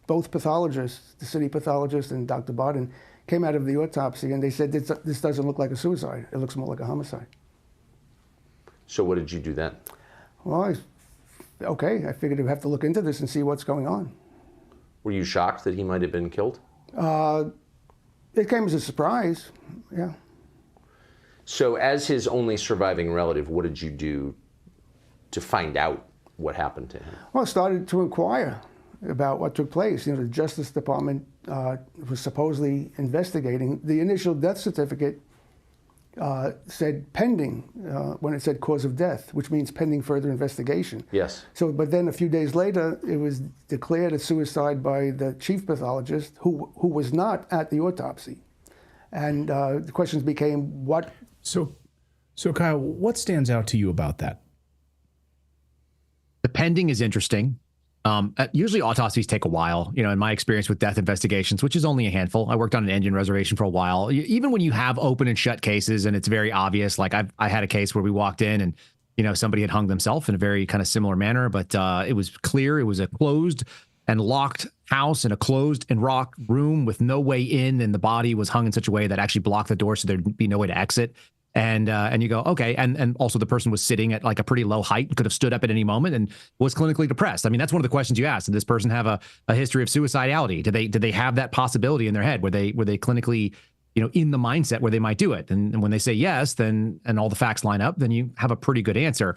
both pathologists, the city pathologist and Dr. Barden, came out of the autopsy and they said, this doesn't look like a suicide. It looks more like a homicide. So what did you do then? Well, I figured I'd have to look into this and see what's going on. Were you shocked that he might have been killed? It came as a surprise, yeah. So as his only surviving relative, what did you do to find out what happened to him? Well, I started to inquire about what took place. The Justice Department was supposedly investigating. The initial death certificate said pending when it said cause of death, which means pending further investigation. Yes. So, but then a few days later, it was declared a suicide by the chief pathologist, who was not at the autopsy. And the questions became what. So Kyle, what stands out to you about that? The pending is interesting. Usually autopsies take a while, in my experience with death investigations, which is only a handful. I worked on an Indian reservation for a while. Even when you have open and shut cases and it's very obvious, like I had a case where we walked in and, somebody had hung themselves in a very kind of similar manner, but it was clear it was a closed and locked house in a closed and locked room with no way in, and the body was hung in such a way that actually blocked the door so there'd be no way to exit. And you go, okay. And also the person was sitting at like a pretty low height and could have stood up at any moment and was clinically depressed. I mean, that's one of the questions you ask. Did this person have a history of suicidality? Did they have that possibility in their head? Were they clinically, in the mindset where they might do it? And when they say yes, then, and all the facts line up, then you have a pretty good answer.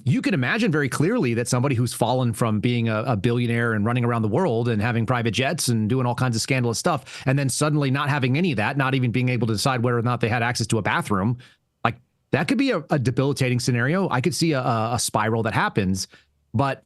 You can imagine very clearly that somebody who's fallen from being a billionaire and running around the world and having private jets and doing all kinds of scandalous stuff, and then suddenly not having any of that, not even being able to decide whether or not they had access to a bathroom, like that could be a debilitating scenario. I could see a spiral that happens, but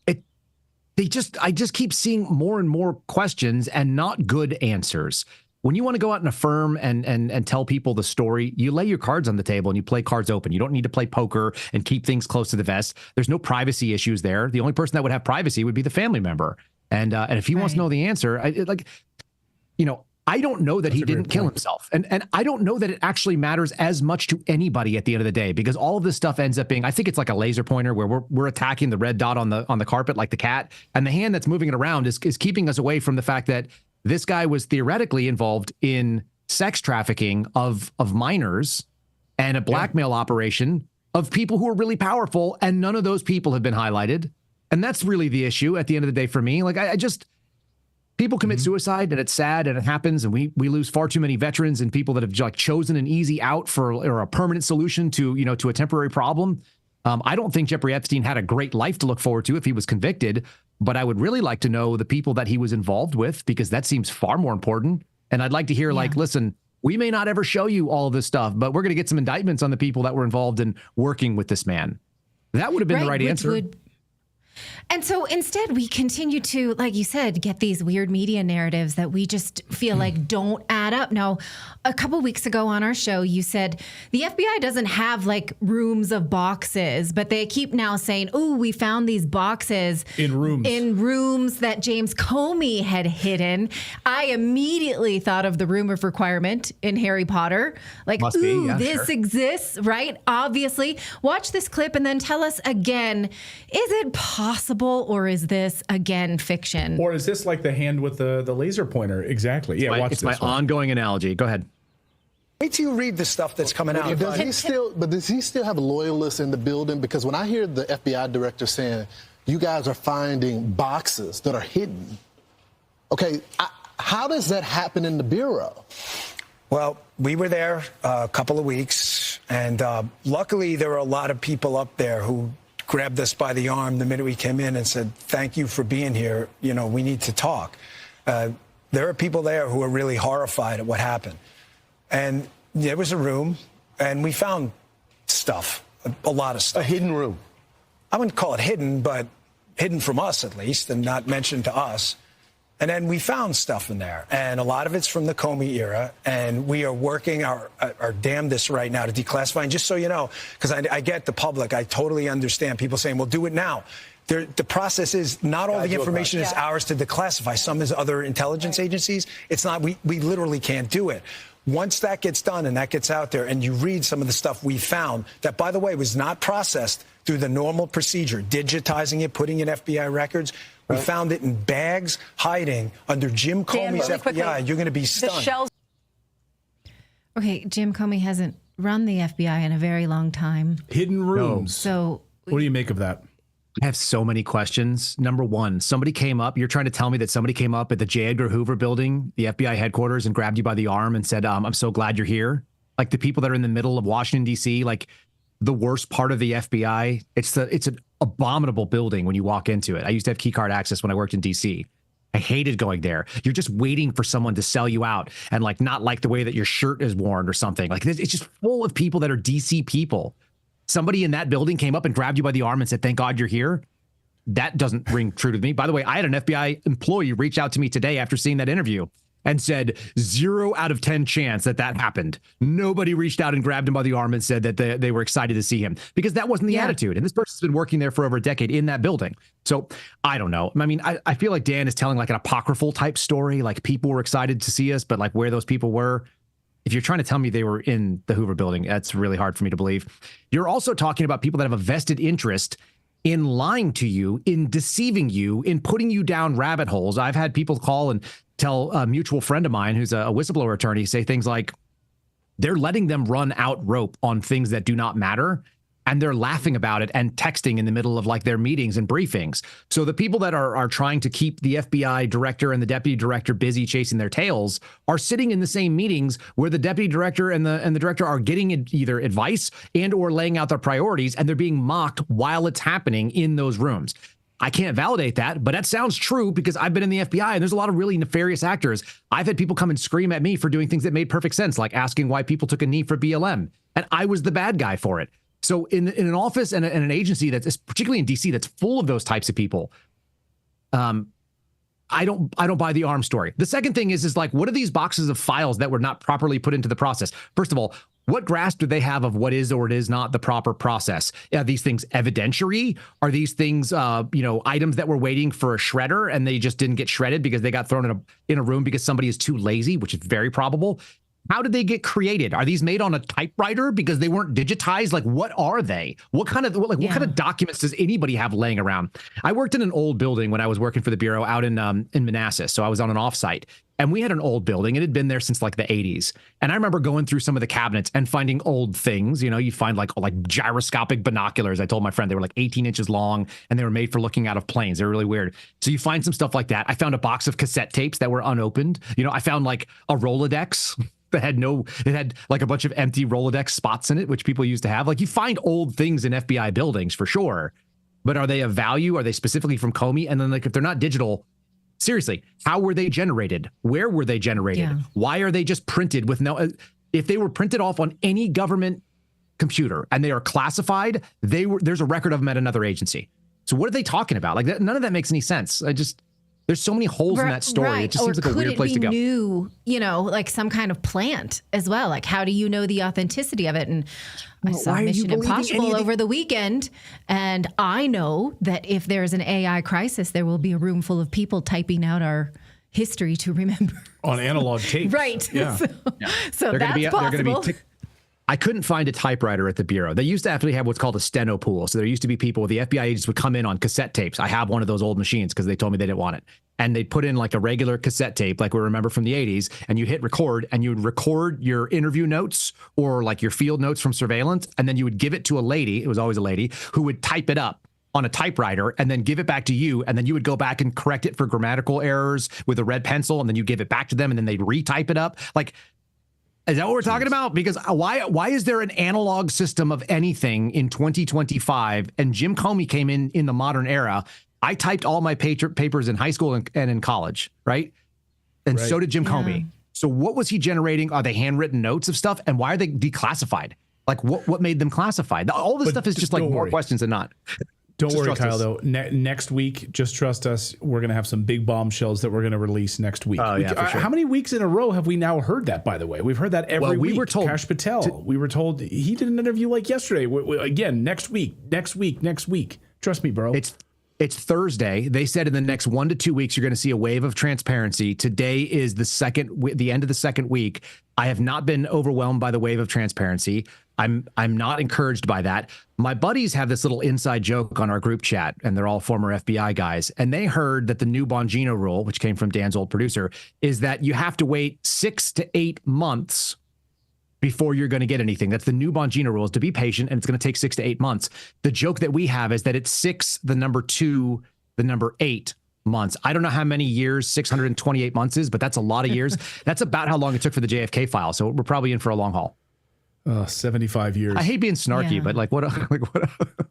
I just keep seeing more and more questions and not good answers. When you want to go out and affirm and tell people the story, you lay your cards on the table and you play cards open. You don't need to play poker and keep things close to the vest. There's no privacy issues there. The only person that would have privacy would be the family member. And if he wants to know the answer, I don't know that he didn't kill himself. And I don't know that it actually matters as much to anybody at the end of the day, because all of this stuff ends up being, I think it's like a laser pointer where we're attacking the red dot on the carpet like the cat, and the hand that's moving it around is keeping us away from the fact that this guy was theoretically involved in sex trafficking of minors and a blackmail operation of people who are really powerful, and none of those people have been highlighted. And that's really the issue at the end of the day for me. Like, People commit suicide, and it's sad, and it happens, and we lose far too many veterans and people that have like chosen an easy out or a permanent solution to to a temporary problem. I don't think Jeffrey Epstein had a great life to look forward to if he was convicted, but I would really like to know the people that he was involved with, because that seems far more important. And I'd like to hear like, listen, we may not ever show you all of this stuff, but we're going to get some indictments on the people that were involved in working with this man. That would have been the right answer. And so instead, we continue to, like you said, get these weird media narratives that we just feel like don't add up. Now, a couple weeks ago on our show, you said the FBI doesn't have like rooms of boxes, but they keep now saying, oh, we found these boxes in rooms that James Comey had hidden. I immediately thought of the room of requirement in Harry Potter. Like, this exists, right? Obviously. Watch this clip and then tell us again, is it possible, or is this again fiction? Or is this like the hand with the laser pointer? Exactly. Yeah, it's my ongoing analogy. Go ahead. Wait till you read the stuff that's coming out. Does he still have loyalists in the building? Because when I hear the FBI director saying, you guys are finding boxes that are hidden, okay, how does that happen in the Bureau? Well, we were there a couple of weeks, and luckily there were a lot of people up there who grabbed us by the arm the minute we came in and said, thank you for being here. You know, we need to talk. There are people there who are really horrified at what happened. And there was a room, and we found stuff, a lot of stuff. A hidden room. I wouldn't call it hidden, but hidden from us at least, and not mentioned to us. And then we found stuff in there, and a lot of it's from the Comey era, and we are working our damnedest right now to declassify. And just so you know, because I get the public, I totally understand people saying, well, do it now. The process is not all the information is ours to declassify. Some is other intelligence agencies. It's not, we literally can't do it. Once that gets done and that gets out there and you read some of the stuff we found that, by the way, was not processed through the normal procedure, digitizing it, putting in FBI records. We found it in bags hiding under Jim Comey's FBI. You're going to be stunned. Okay, Jim Comey hasn't run the FBI in a very long time. Hidden rooms. So what do you make of that? I have so many questions. Number one, somebody came up. You're trying to tell me that somebody came up at the J. Edgar Hoover building, the FBI headquarters, and grabbed you by the arm and said, I'm so glad you're here. Like the people that are in the middle of Washington, D.C., like the worst part of the FBI. It's an abominable building when you walk into it. I used to have key card access when I worked in D.C. I hated going there. You're just waiting for someone to sell you out and like not like the way that your shirt is worn or something. Like it's just full of people that are DC people. Somebody in that building came up and grabbed you by the arm and said, thank God you're here. That doesn't ring true to me. By the way, I had an FBI employee reach out to me today after seeing that interview and said 0 out of 10 chance that happened. Nobody reached out and grabbed him by the arm and said that they were excited to see him, because that wasn't the attitude. And this person's been working there for over a decade in that building. So I don't know. I mean, I feel like Dan is telling like an apocryphal type story. Like people were excited to see us, but like where those people were, if you're trying to tell me they were in the Hoover building, that's really hard for me to believe. You're also talking about people that have a vested interest in lying to you, in deceiving you, in putting you down rabbit holes. I've had people call and tell a mutual friend of mine who's a whistleblower attorney, say things like they're letting them run out rope on things that do not matter. And they're laughing about it and texting in the middle of like their meetings and briefings. So the people that are trying to keep the FBI director and the deputy director busy chasing their tails are sitting in the same meetings where the deputy director and the director are getting either advice and or laying out their priorities, and they're being mocked while it's happening in those rooms. I can't validate that, but that sounds true because I've been in the FBI and there's a lot of really nefarious actors. I've had people come and scream at me for doing things that made perfect sense, like asking why people took a knee for BLM, and I was the bad guy for it. So in an office and an agency that's particularly in DC that's full of those types of people, I don't buy the arm story. The second thing is like, what are these boxes of files that were not properly put into the process? First of all, what grasp do they have of what is or it is not the proper process? Are these things evidentiary? Are these things, items that were waiting for a shredder and they just didn't get shredded because they got thrown in a room because somebody is too lazy, which is very probable? How did they get created? Are these made on a typewriter because they weren't digitized? Like, what are they? What kind of documents does anybody have laying around? I worked in an old building when I was working for the Bureau out in Manassas. So I was on an offsite, and we had an old building. It had been there since like the 80s. And I remember going through some of the cabinets and finding old things. You know, you find like gyroscopic binoculars. I told my friend they were like 18 inches long and they were made for looking out of planes. They're really weird. So you find some stuff like that. I found a box of cassette tapes that were unopened. You know, I found like a Rolodex that had it had like a bunch of empty Rolodex spots in it, which people used to have. Like, you find old things in FBI buildings for sure, but are they of value? Are they specifically from Comey? And then, like, if they're not digital, seriously, how were they generated? Where were they generated? Yeah. Why are they just printed with no, if they were printed off on any government computer and they are classified, there's a record of them at another agency. So what are they talking about? Like, none of that makes any sense. There's so many holes in that story. Right. It just seems like a weird place to go. New, you know, like some kind of plant as well. Like, how do you know the authenticity of it? And I saw Mission Impossible over the weekend, and I know that if there's an AI crisis, there will be a room full of people typing out our history to remember. On analog tape. Right. Yeah. So that's possible. I couldn't find a typewriter at the Bureau. They used to actually have what's called a steno pool. So there used to be people, the FBI agents would come in on cassette tapes. I have one of those old machines because they told me they didn't want it. And they'd put in like a regular cassette tape, like we remember from the 80s, and you'd hit record, and you would record your interview notes or like your field notes from surveillance, and then you would give it to a lady, it was always a lady, who would type it up on a typewriter and then give it back to you, and then you would go back and correct it for grammatical errors with a red pencil, and then you give it back to them, and then they'd retype it up. Like, is that what we're talking about? Because why is there an analog system of anything in 2025? And Jim Comey came in the modern era. I typed all my papers in high school and in college, right? And so did Jim Comey. So what was he generating? Are they handwritten notes of stuff? And why are they declassified? Like, what made them classified? All this stuff is just like more questions than not. Don't worry, Kyle, though. Next week, just trust us, we're going to have some big bombshells that we're going to release next week. Oh, yeah, for sure. How many weeks in a row have we now heard that, by the way? We've heard that every week. We were told Kash Patel. We were told he did an interview like yesterday. Again, next week. Trust me, bro. It's Thursday. They said in the next 1 to 2 weeks, you're going to see a wave of transparency. Today is the end of the second week. I have not been overwhelmed by the wave of transparency. I'm not encouraged by that. My buddies have this little inside joke on our group chat, and they're all former FBI guys. And they heard that the new Bongino rule, which came from Dan's old producer, is that you have to wait 6 to 8 months before you're going to get anything. That's the new Bongino rule, is to be patient, and it's going to take 6 to 8 months. The joke that we have is that it's 6, the number 2, the number 8 months. I don't know how many years 628 months is, but that's a lot of years. That's about how long it took for the JFK file. So we're probably in for a long haul. 75 years. I hate being snarky, but like what?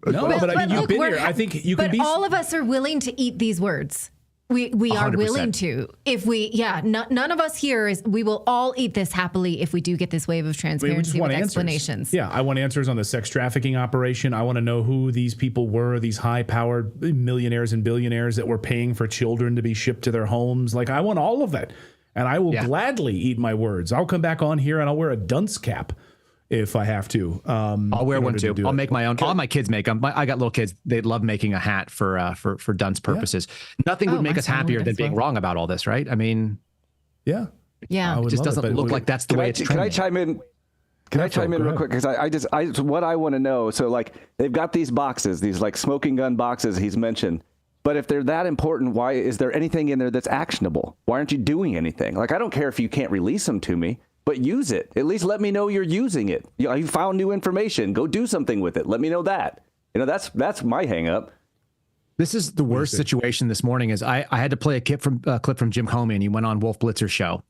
No, but I mean, you've been here. I think you can be. But all of us are willing to eat these words. We are 100%. willing to. If we, none of us here we will all eat this happily if we do get this wave of transparency with explanations. Yeah, I want answers on the sex trafficking operation. I want to know who these people were, these high-powered millionaires and billionaires that were paying for children to be shipped to their homes. Like, I want all of that. And I will gladly eat my words. I'll come back on here and I'll wear a dunce cap if I have to. I'll wear one too. I'll make my own. All my kids make them. I got little kids. They love making a hat for dunce purposes. Nothing would make us happier than being wrong about all this, right? I mean, yeah. It just doesn't look like that's the way it's trending. Can I chime in? Can I chime in real quick? Because I what I want to know. So like they've got these boxes, these like smoking gun boxes he's mentioned. But if they're that important, why is there anything in there that's actionable? Why aren't you doing anything? Like, I don't care if you can't release them to me, but use it. At least let me know you're using it. You found new information. Go do something with it. Let me know that. That's my hang up. This is the worst situation this morning. Is I had to play a clip from Jim Comey, and he went on Wolf Blitzer's show,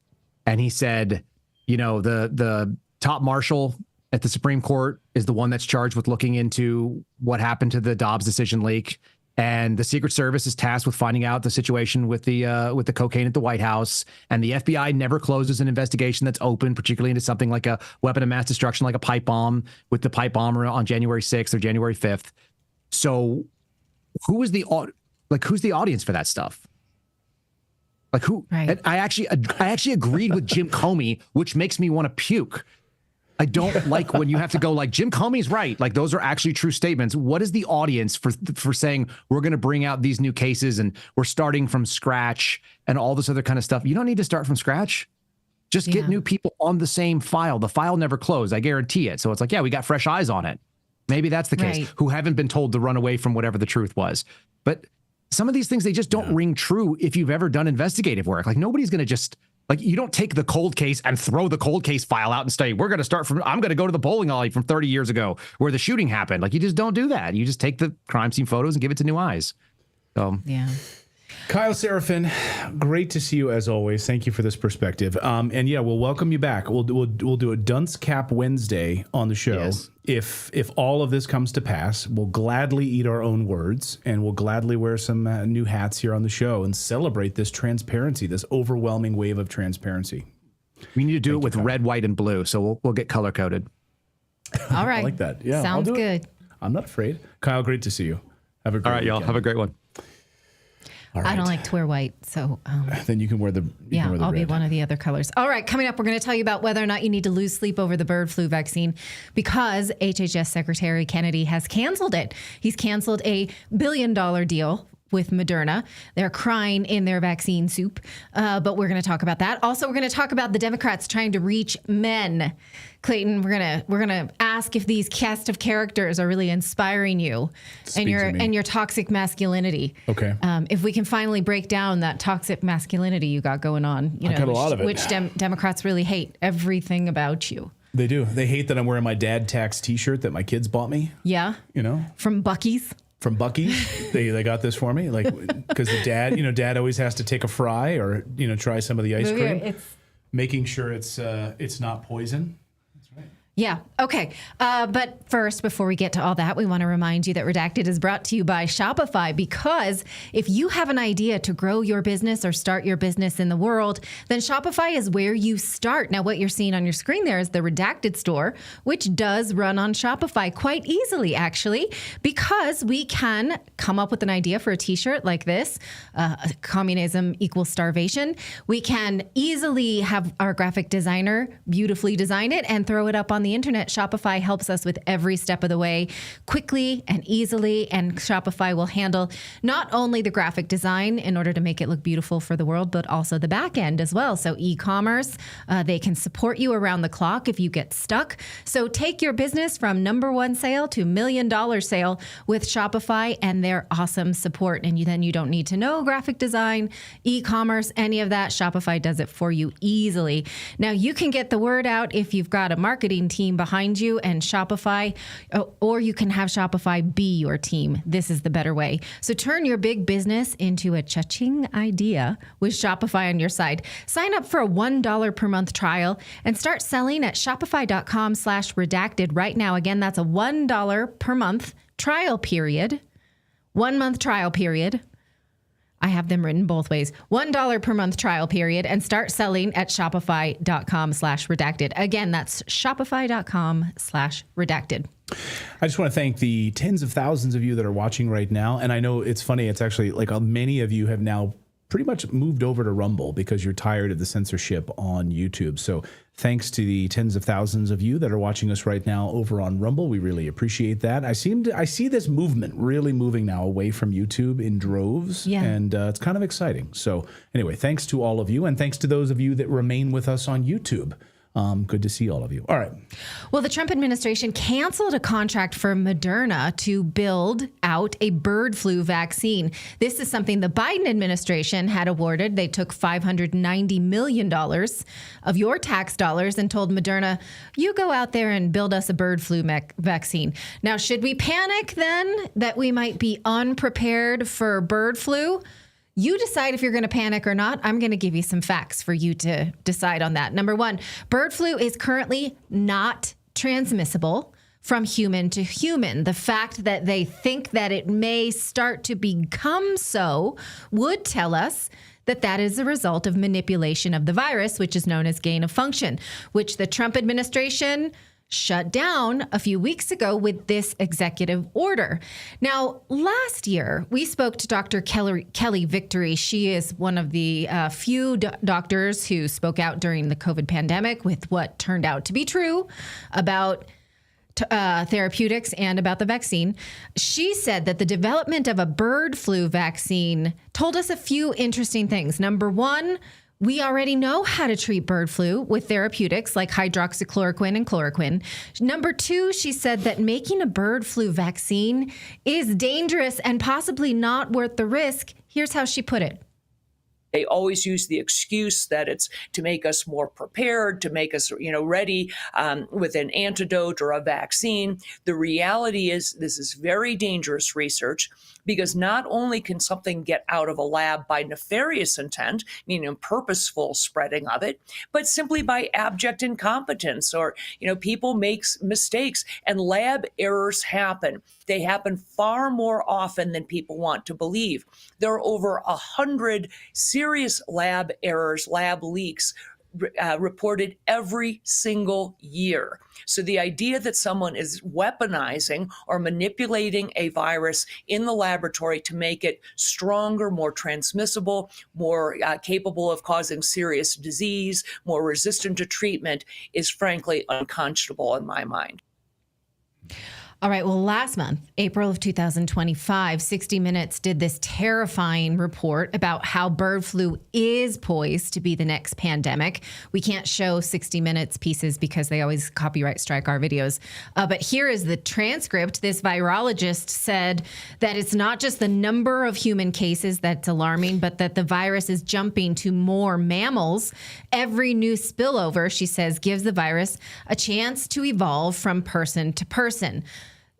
and he said, the top marshal at the Supreme Court is the one that's charged with looking into what happened to the Dobbs decision leak. And the Secret Service is tasked with finding out the situation with the cocaine at the White House. And the FBI never closes an investigation that's open, particularly into something like a weapon of mass destruction, like a pipe bomb with the pipe bomber on January 6th or January 5th. So who's the audience for that stuff? Like who? Right. And I actually agreed with Jim Comey, which makes me want to puke. I don't like when you have to go like Jim Comey's right. Like those are actually true statements. What is the audience for saying we're going to bring out these new cases and we're starting from scratch and all this other kind of stuff? You don't need to start from scratch. Just get new people on the same file. The file never closed. I guarantee it. So it's like, yeah, we got fresh eyes on it. Maybe that's the case, who haven't been told to run away from whatever the truth was. But some of these things, they just don't ring true if you've ever done investigative work. Like nobody's going to just, like, you don't take the cold case and throw the cold case file out and say, I'm going to go to the bowling alley from 30 years ago where the shooting happened. Like, you just don't do that. You just take the crime scene photos and give it to new eyes. So, yeah. Kyle Seraphin, great to see you as always. Thank you for this perspective. And yeah, we'll welcome you back. We'll do a Dunce Cap Wednesday on the show. Yes. If all of this comes to pass, we'll gladly eat our own words, and we'll gladly wear some new hats here on the show and celebrate this transparency, this overwhelming wave of transparency. We need to do it with red, white, and blue. So we'll get color coded. All right. I like that. Yeah, Sounds good. I'm not afraid. Kyle, great to see you. Have a great All right, y'all. Have a great one. All right. I don't like to wear white, so then you can wear the I'll be red. one of the other colors. All right, coming up, we're going to tell you about whether or not you need to lose sleep over the bird flu vaccine because HHS Secretary Kennedy has canceled it. He's canceled a $1 billion deal with Moderna. They're crying in their vaccine soup, but we're going to talk about that. Also, we're going to talk about the Democrats trying to reach men. Clayton, we're gonna ask if these cast of characters are really inspiring you and your toxic masculinity. Okay. If we can finally break down that toxic masculinity you got going on, I got a lot of it. which Democrats really hate everything about you. They do. They hate that I'm wearing my dad tax T-shirt that my kids bought me. Yeah. From Buc-ee's. From Buc-ee's, they got this for me, like because the dad always has to take a fry or try some of the ice cream, making sure it's not poison. Yeah. Okay. But first, before we get to all that, we want to remind you that Redacted is brought to you by Shopify, because if you have an idea to grow your business or start your business in the world, then Shopify is where you start. Now, what you're seeing on your screen there is the Redacted store, which does run on Shopify quite easily, actually, because we can come up with an idea for a t-shirt like this, communism equals starvation. We can easily have our graphic designer beautifully design it and throw it up on the internet. Shopify helps us with every step of the way, quickly and easily, and Shopify will handle not only the graphic design in order to make it look beautiful for the world, but also the back end as well. So e-commerce, they can support you around the clock if you get stuck. So take your business from #1 sale to $1 million sale with Shopify and their awesome support. And then you don't need to know graphic design, e-commerce, any of that. Shopify does it for you easily. Now you can get the word out if you've got a marketing team behind you and Shopify, or you can have Shopify be your team. This is the better way. So turn your big business into a cha-ching idea with Shopify on your side. Sign up for a $1 per month trial and start selling at shopify.com/redacted right now. Again, that's a $1 per month trial period. 1 month trial period. I have them written both ways. $1 per month trial period, and start selling at shopify.com/redacted. Again, that's shopify.com/redacted. I just want to thank the tens of thousands of you that are watching right now. And I know it's funny. It's actually like many of you have now pretty much moved over to Rumble because you're tired of the censorship on YouTube. So thanks to the tens of thousands of you that are watching us right now over on Rumble. We really appreciate that. I see this movement really moving now away from YouTube in droves. Yeah. And it's kind of exciting. So anyway, thanks to all of you. And thanks to those of you that remain with us on YouTube. Good to see all of you. All right. Well, the Trump administration canceled a contract for Moderna to build out a bird flu vaccine. This is something the Biden administration had awarded. They took $590 million of your tax dollars and told Moderna, you go out there and build us a bird flu vaccine. Now, should we panic then that we might be unprepared for bird flu? You decide if you're going to panic or not. I'm going to give you some facts for you to decide on that. Number one, bird flu is currently not transmissible from human to human. The fact that they think that it may start to become so would tell us that that is a result of manipulation of the virus, which is known as gain of function, which the Trump administration shut down a few weeks ago with this executive order. Now, last year, we spoke to Dr. Kelly Victory. She is one of the few doctors who spoke out during the COVID pandemic with what turned out to be true about therapeutics and about the vaccine. She said that the development of a bird flu vaccine told us a few interesting things. Number one, We already know how to treat bird flu with therapeutics like hydroxychloroquine and chloroquine. Number 2, she said that making a bird flu vaccine is dangerous and possibly not worth the risk. Here's how she put it. They always use the excuse that it's to make us more prepared, to make us, ready with an antidote or a vaccine. The reality is this is very dangerous research, because not only can something get out of a lab by nefarious intent, meaning purposeful spreading of it, but simply by abject incompetence, or, people make mistakes, and lab errors happen. They happen far more often than people want to believe. There are over 100 serious lab errors, lab leaks reported every single year. So the idea that someone is weaponizing or manipulating a virus in the laboratory to make it stronger, more transmissible, more capable of causing serious disease, more resistant to treatment is frankly unconscionable in my mind. All right. Well, last month, April of 2025, 60 Minutes did this terrifying report about how bird flu is poised to be the next pandemic. We can't show 60 Minutes pieces because they always copyright strike our videos. But here is the transcript. This virologist said that it's not just the number of human cases that's alarming, but that the virus is jumping to more mammals. Every new spillover, she says, gives the virus a chance to evolve from person to person.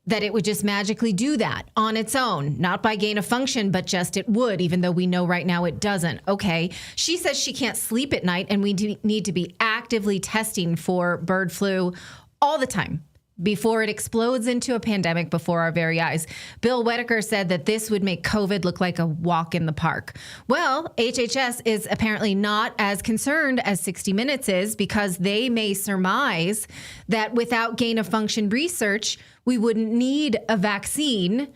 That it would just magically do that on its own, not by gain of function, but just it would, even though we know right now it doesn't. Okay. She says she can't sleep at night, and we need to be actively testing for bird flu all the time before it explodes into a pandemic before our very eyes. Bill Whitaker said that this would make COVID look like a walk in the park. Well, HHS is apparently not as concerned as 60 Minutes is, because they may surmise that without gain of function research, we wouldn't need a vaccine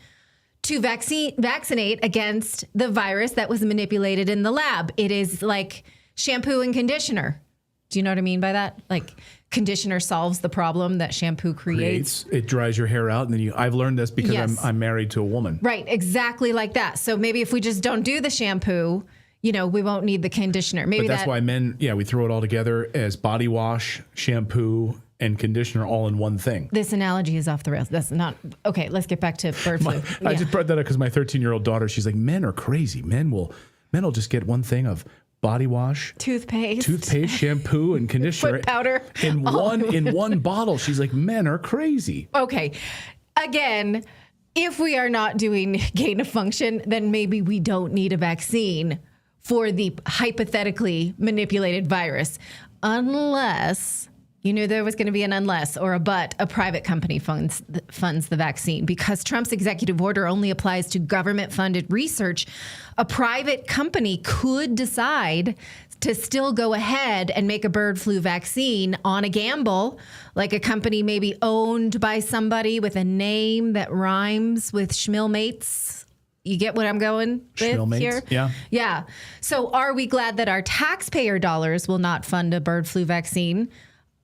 to vaccinate against the virus that was manipulated in the lab. It is like shampoo and conditioner. Do you know what I mean by that? Like, conditioner solves the problem that shampoo creates. It dries your hair out, and then I've learned this because Yes. I'm married to a woman. Right, exactly like that. So maybe if we just don't do the shampoo, we won't need the conditioner. Maybe But that's why men, we throw it all together as body wash, shampoo, and conditioner all in one thing. This analogy is off the rails. That's not okay. Let's get back to bird flu. I just brought that up because my 13-year-old daughter, she's like, men are crazy. Men will just get one thing of body wash, toothpaste, shampoo, and conditioner foot powder in one bottle. She's like, men are crazy. Okay. Again, if we are not doing gain of function, then maybe we don't need a vaccine for the hypothetically manipulated virus, unless you knew there was going to be an unless or a but. A private company funds the vaccine. Because Trump's executive order only applies to government-funded research, a private company could decide to still go ahead and make a bird flu vaccine on a gamble, like a company maybe owned by somebody with a name that rhymes with Schmillmates. You get what I'm going with here? Yeah. Yeah. So are we glad that our taxpayer dollars will not fund a bird flu vaccine?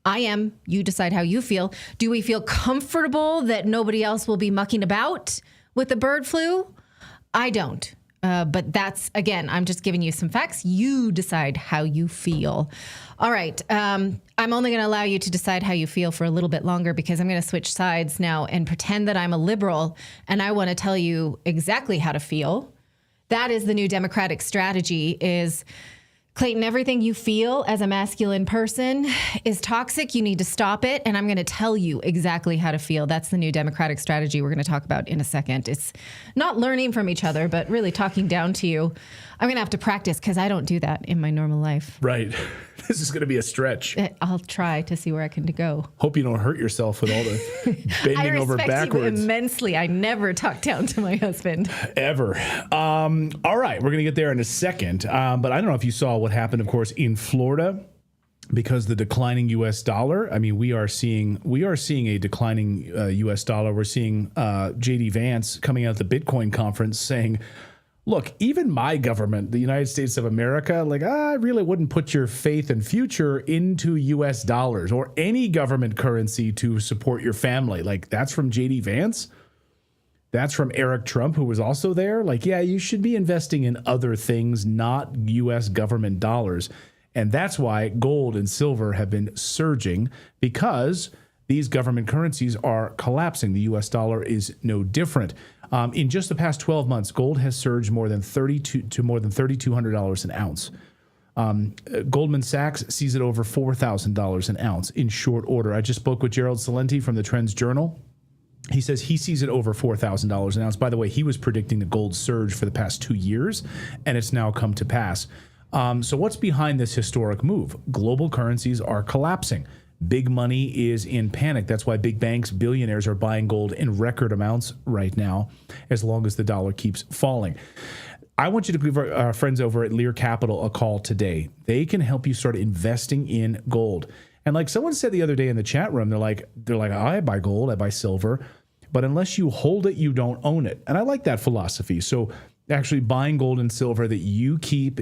I am. You decide how you feel. Do we feel comfortable that nobody else will be mucking about with the bird flu? I don't. But that's, again, I'm just giving you some facts. You decide how you feel. All right. I'm only going to allow you to decide how you feel for a little bit longer, because I'm going to switch sides now and pretend that I'm a liberal, and I want to tell you exactly how to feel. That is the new Democratic strategy is, Clayton, everything you feel as a masculine person is toxic. You need to stop it. And I'm going to tell you exactly how to feel. That's the new Democratic strategy we're going to talk about in a second. It's not learning from each other, but really talking down to you. I'm going to have to practice because I don't do that in my normal life. Right. This is going to be a stretch. I'll try to see where I can go. Hope you don't hurt yourself with all the bending over backwards. I respect you immensely. I never talk down to my husband. Ever. All right. We're going to get there in a second. But I don't know if you saw what happened, of course, in Florida. Because the declining U.S. dollar, I mean, we are seeing a declining U.S. dollar. We're seeing J.D. Vance coming out at the Bitcoin conference saying, look, even my government, the United States of America, I really wouldn't put your faith and future into U.S. dollars or any government currency to support your family. That's from J.D. Vance. That's from Eric Trump, who was also there. Like, yeah, you should be investing in other things, not U.S. government dollars. And that's why gold and silver have been surging, because these government currencies are collapsing. The U.S. dollar is no different. In just the past 12 months, gold has surged more than $3,200 an ounce. Goldman Sachs sees it over $4,000 an ounce in short order. I just spoke with Gerald Celente from the Trends Journal. He says he sees it over $4,000 an ounce. By the way, he was predicting the gold surge for the past 2 years, and it's now come to pass. So what's behind this historic move? Global currencies are collapsing. Big money is in panic. That's why big banks, billionaires are buying gold in record amounts right now, as long as the dollar keeps falling. I want you to give our friends over at Lear Capital a call today. They can help you start investing in gold. And like someone said the other day in the chat room, they're like, I buy gold, I buy silver, but unless you hold it, you don't own it. And I like that philosophy. So actually buying gold and silver that you keep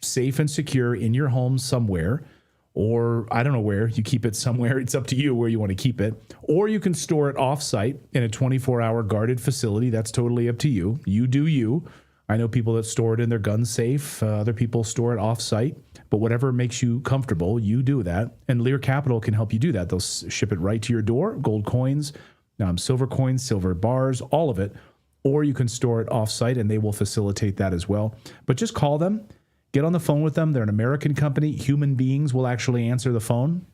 safe and secure in your home somewhere, or I don't know where, you keep it somewhere. It's up to you where you want to keep it. Or you can store it off-site in a 24-hour guarded facility. That's totally up to you. You do you. I know people that store it in their gun safe. Other people store it off-site. But whatever makes you comfortable, you do that. And Lear Capital can help you do that. They'll ship it right to your door, gold coins, silver bars, all of it. Or you can store it off-site, and they will facilitate that as well. But just call them. Get on the phone with them. They're an American company. Human beings will actually answer the phone.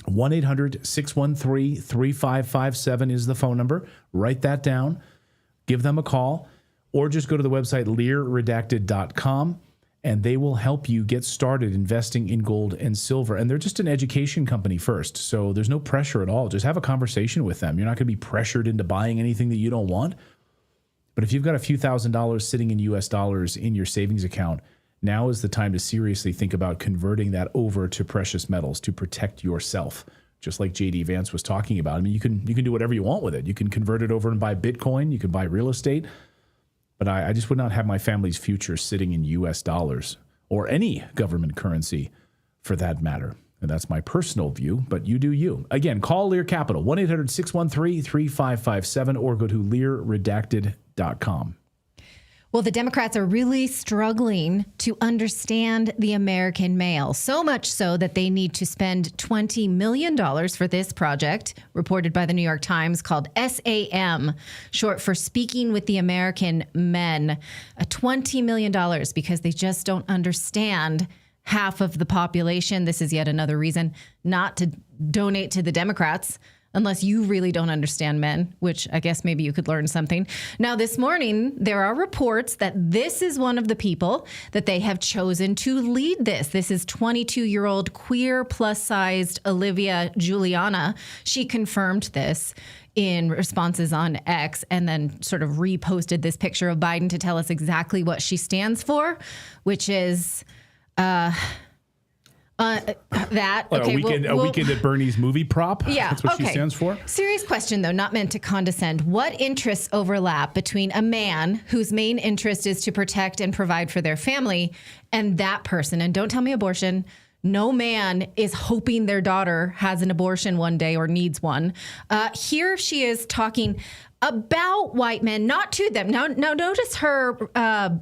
1-800-613-3557 is the phone number. Write that down. Give them a call. Or just go to the website learredacted.com, and they will help you get started investing in gold and silver. And they're just an education company first, so there's no pressure at all. Just have a conversation with them. You're not going to be pressured into buying anything that you don't want. But if you've got a few $1,000s sitting in U.S. dollars in your savings account, now is the time to seriously think about converting that over to precious metals to protect yourself, just like J.D. Vance was talking about. I mean, you can do whatever you want with it. You can convert it over and buy Bitcoin. You can buy real estate. But I just would not have my family's future sitting in U.S. dollars or any government currency for that matter. And that's my personal view, but you do you. Again, call Lear Capital, 1-800-613-3557, or go to learredacted.com. Well, the Democrats are really struggling to understand the American male, so much so that they need to spend $20 million for this project, reported by the New York Times, called SAM, short for Speaking with the American Men. $20 million because they just don't understand half of the population. This is yet another reason not to donate to the Democrats, unless you really don't understand men, which I guess maybe you could learn something. Now, this morning, there are reports that this is one of the people that they have chosen to lead this. This is 22-year-old queer plus-sized Olivia Juliana. She confirmed this in responses on X and then sort of reposted this picture of Biden to tell us exactly what she stands for, which is... that okay, a weekend at Bernie's movie prop. Yeah, that's what she stands for. Serious question, though, not meant to condescend. What interests overlap between a man whose main interest is to protect and provide for their family and that person? And don't tell me abortion. No man is hoping their daughter has an abortion one day or needs one. Here she is talking about white men, not to them. Now notice her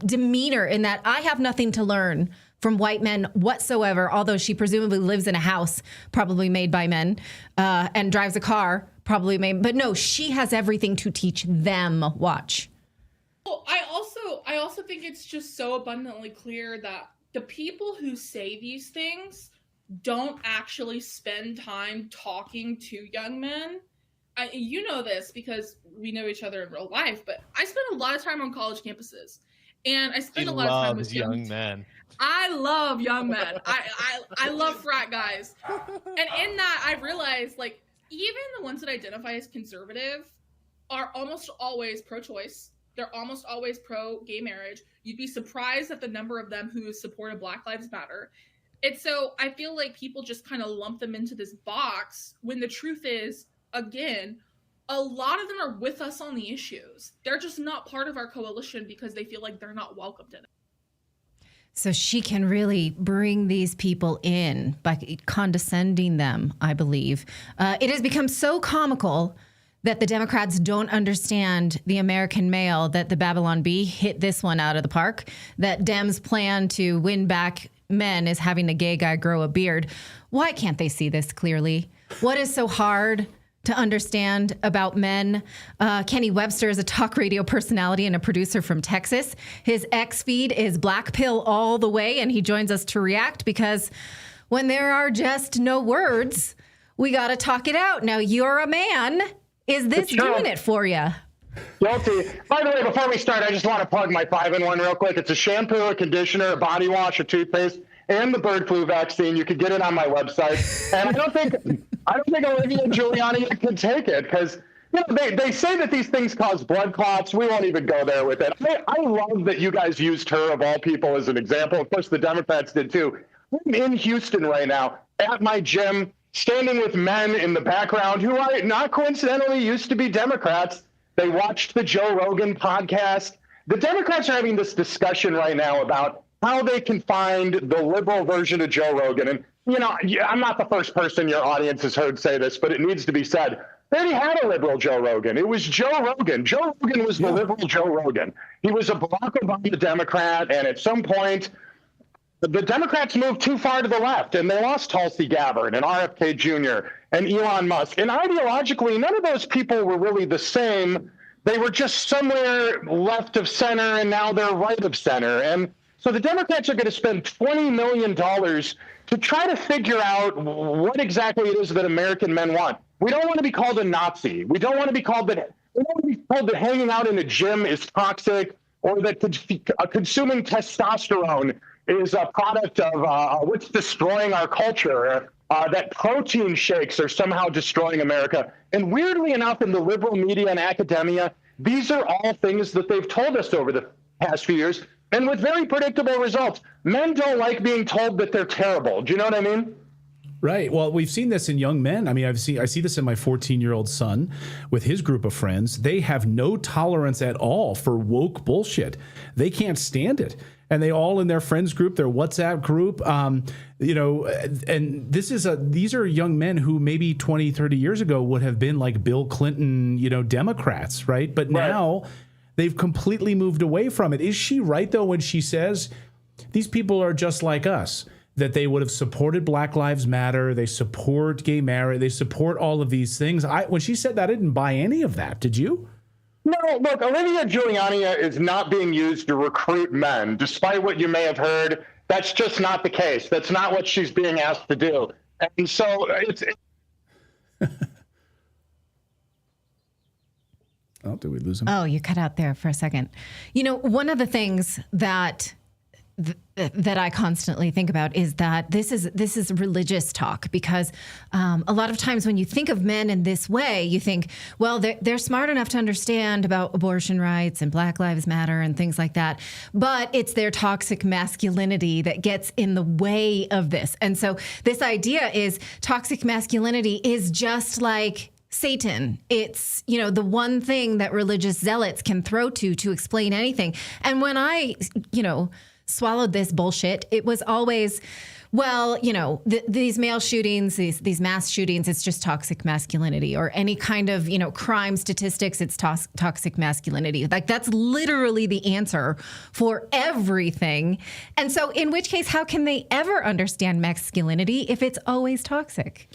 demeanor in that I have nothing to learn from white men whatsoever, although she presumably lives in a house probably made by men and drives a car probably made. But no, she has everything to teach them. Watch. Well, I also think it's just so abundantly clear that the people who say these things don't actually spend time talking to young men. You know this because we know each other in real life, but I spend a lot of time on college campuses. And I spend a lot of time with young men. I love young men. I love frat guys. And in that, I realized, like, even the ones that identify as conservative are almost always pro-choice. They're almost always pro-gay marriage. You'd be surprised at the number of them who supported Black Lives Matter. And so I feel like people just kind of lump them into this box when the truth is, again, a lot of them are with us on the issues. They're just not part of our coalition because they feel like they're not welcomed in it. So she can really bring these people in by condescending them, I believe. It has become so comical that the Democrats don't understand the American male, that the Babylon Bee hit this one out of the park, that Dems' plan to win back men is having a gay guy grow a beard. Why can't they see this clearly? What is so hard to understand about men? Kenny Webster is a talk radio personality and a producer from Texas. His X feed is black pill all the way, and he joins us to react because when there are just no words, we got to talk it out. Now, you're a man. Is this doing it for you? Guilty. By the way, before we start, I just want to plug my 5-in-1 real quick. It's a shampoo, a conditioner, a body wash, a toothpaste, and the bird flu vaccine. You can get it on my website. And I don't think Olivia Giuliani can take it because they say that these things cause blood clots. We won't even go there with it. I love that you guys used her of all people as an example. Of course, the Democrats did too. I'm in Houston right now at my gym, standing with men in the background who are not coincidentally used to be Democrats. They watched the Joe Rogan podcast. The Democrats are having this discussion right now about how they can find the liberal version of Joe Rogan. And, I'm not the first person your audience has heard say this, but it needs to be said. They already had a liberal Joe Rogan. It was Joe Rogan. Joe Rogan was the liberal Joe Rogan. He was a Barack Obama Democrat, and at some point, the Democrats moved too far to the left, and they lost Tulsi Gabbard and RFK Jr. and Elon Musk. And ideologically, none of those people were really the same. They were just somewhere left of center, and now they're right of center. And so the Democrats are going to spend $20 million to try to figure out what exactly it is that American men want. We don't want to be called a Nazi. We don't want to be called that hanging out in a gym is toxic, or that consuming testosterone is a product of what's destroying our culture, that protein shakes are somehow destroying America. And weirdly enough, in the liberal media and academia, these are all things that they've told us over the past few years, and with very predictable results. Men don't like being told that they're terrible. Do you know what I mean? Right. Well, we've seen this in young men. I mean, I see this in my 14-year-old son with his group of friends. They have no tolerance at all for woke bullshit. They can't stand it. And they all in their friends group, their WhatsApp group, and these are young men who maybe 20, 30 years ago would have been like Bill Clinton, Democrats, right? But now they've completely moved away from it. Is she right, though, when she says these people are just like us, that they would have supported Black Lives Matter, they support gay marriage, they support all of these things? When she said that, I didn't buy any of that. Did you? No, look, Olivia Giuliani is not being used to recruit men, despite what you may have heard. That's just not the case. That's not what she's being asked to do. And so it's oh, did we lose him? Oh, you cut out there for a second. One of the things that I constantly think about is that this is religious talk, because a lot of times when you think of men in this way, you think, well, they're smart enough to understand about abortion rights and Black Lives Matter and things like that, but it's their toxic masculinity that gets in the way of this. And so this idea is toxic masculinity is just like Satan. It's, the one thing that religious zealots can throw to explain anything. And when I, swallowed this bullshit, it was always, well, these male shootings, these mass shootings, it's just toxic masculinity, or any kind of, crime statistics, it's toxic masculinity. Like, that's literally the answer for everything. And so in which case, how can they ever understand masculinity if it's always toxic?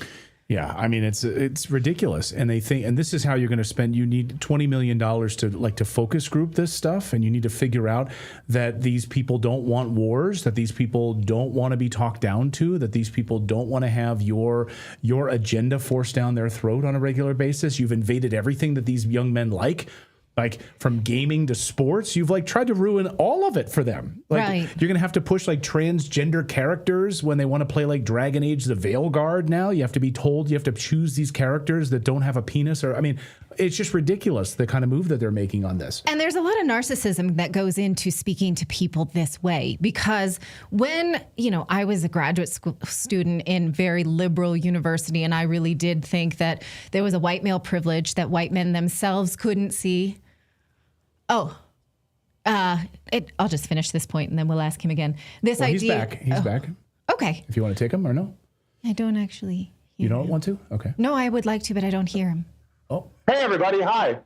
Yeah, I mean, it's ridiculous. And they think, and this is how you're going to spend, you need $20 million to focus group this stuff. And you need to figure out that these people don't want wars, that these people don't want to be talked down to, that these people don't want to have your agenda forced down their throat on a regular basis. You've invaded everything that these young men like from gaming to sports. You've tried to ruin all of it for them. Right. You're going to have to push transgender characters when they want to play Dragon Age the Veilguard now. You have to be told you have to choose these characters that don't have a penis, it's just ridiculous, the kind of move that they're making on this. And there's a lot of narcissism that goes into speaking to people this way, because when, I was a graduate school student in very liberal university, and I really did think that there was a white male privilege that white men themselves couldn't see. I'll just finish this point and then we'll ask him again. He's back. He's back. Okay. If you want to take him or no? I don't actually hear You don't him. want to? Okay. No, I would like to, but I don't hear him. Oh. Hey, everybody. Hi.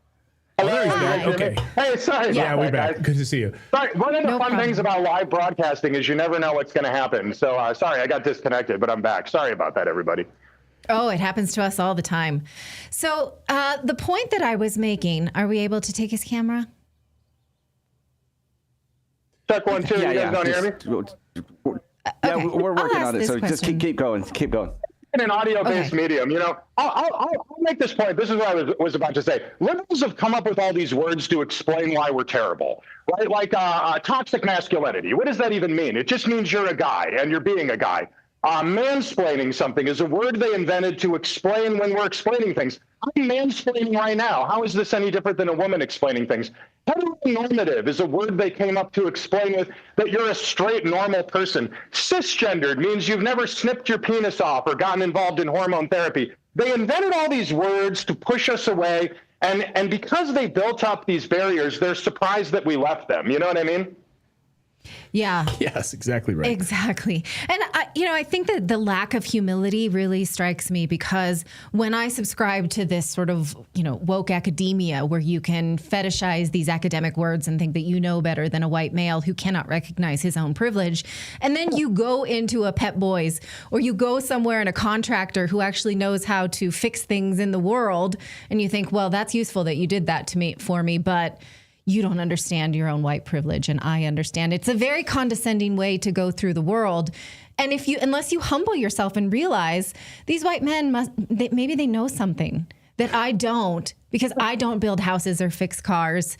Oh, there you go. Okay. Hey, sorry. Yeah, about we're that, back. guys. Good to see you. Sorry. One of the fun things about live broadcasting is you never know what's going to happen. So sorry, I got disconnected, but I'm back. Sorry about that, everybody. Oh, it happens to us all the time. So the point that I was making, are we able to take his camera? Check 1, 2. You guys don't hear me? Yeah, we're working on it. So just keep going. Keep going. In an audio-based medium, you know, I'll make this point. This is what I was about to say. Liberals have come up with all these words to explain why we're terrible, right? Like toxic masculinity. What does that even mean? It just means you're a guy and you're being a guy. Mansplaining something is a word they invented to explain when we're explaining things. I'm mansplaining right now. How is this any different than a woman explaining things? Heteronormative is a word they came up to explain with that you're a straight, normal person. Cisgendered means you've never snipped your penis off or gotten involved in hormone therapy. They invented all these words to push us away, and because they built up these barriers, they're surprised that we left them. You know what I mean? Yeah. Yes, exactly right. Exactly. And I think that the lack of humility really strikes me because when I subscribe to this sort of, woke academia where you can fetishize these academic words and think that you know better than a white male who cannot recognize his own privilege, and then you go into a Pep Boys or you go somewhere in a contractor who actually knows how to fix things in the world, and you think, well, that's useful that you did that for me, but you don't understand your own white privilege, and I understand. It's a very condescending way to go through the world. And unless you humble yourself and realize these white men maybe they know something that I don't, because I don't build houses or fix cars.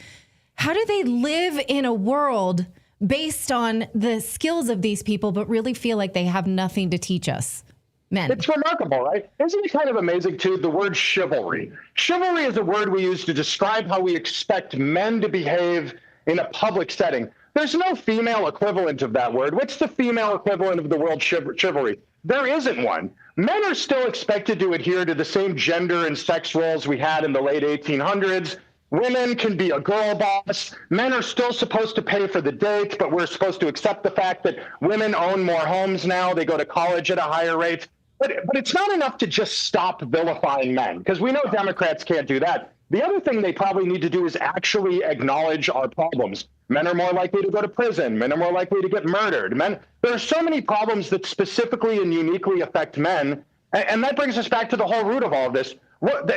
How do they live in a world based on the skills of these people, but really feel like they have nothing to teach us? Men. It's remarkable, right? Isn't it kind of amazing, too, the word chivalry? Chivalry is a word we use to describe how we expect men to behave in a public setting. There's no female equivalent of that word. What's the female equivalent of the word chivalry? There isn't one. Men are still expected to adhere to the same gender and sex roles we had in the late 1800s. Women can be a girl boss. Men are still supposed to pay for the dates, but we're supposed to accept the fact that women own more homes now. They go to college at a higher rate. But it's not enough to just stop vilifying men, because we know Democrats can't do that. The other thing they probably need to do is actually acknowledge our problems. Men are more likely to go to prison. Men are more likely to get murdered. There are so many problems that specifically and uniquely affect men. And that brings us back to the whole root of all of this.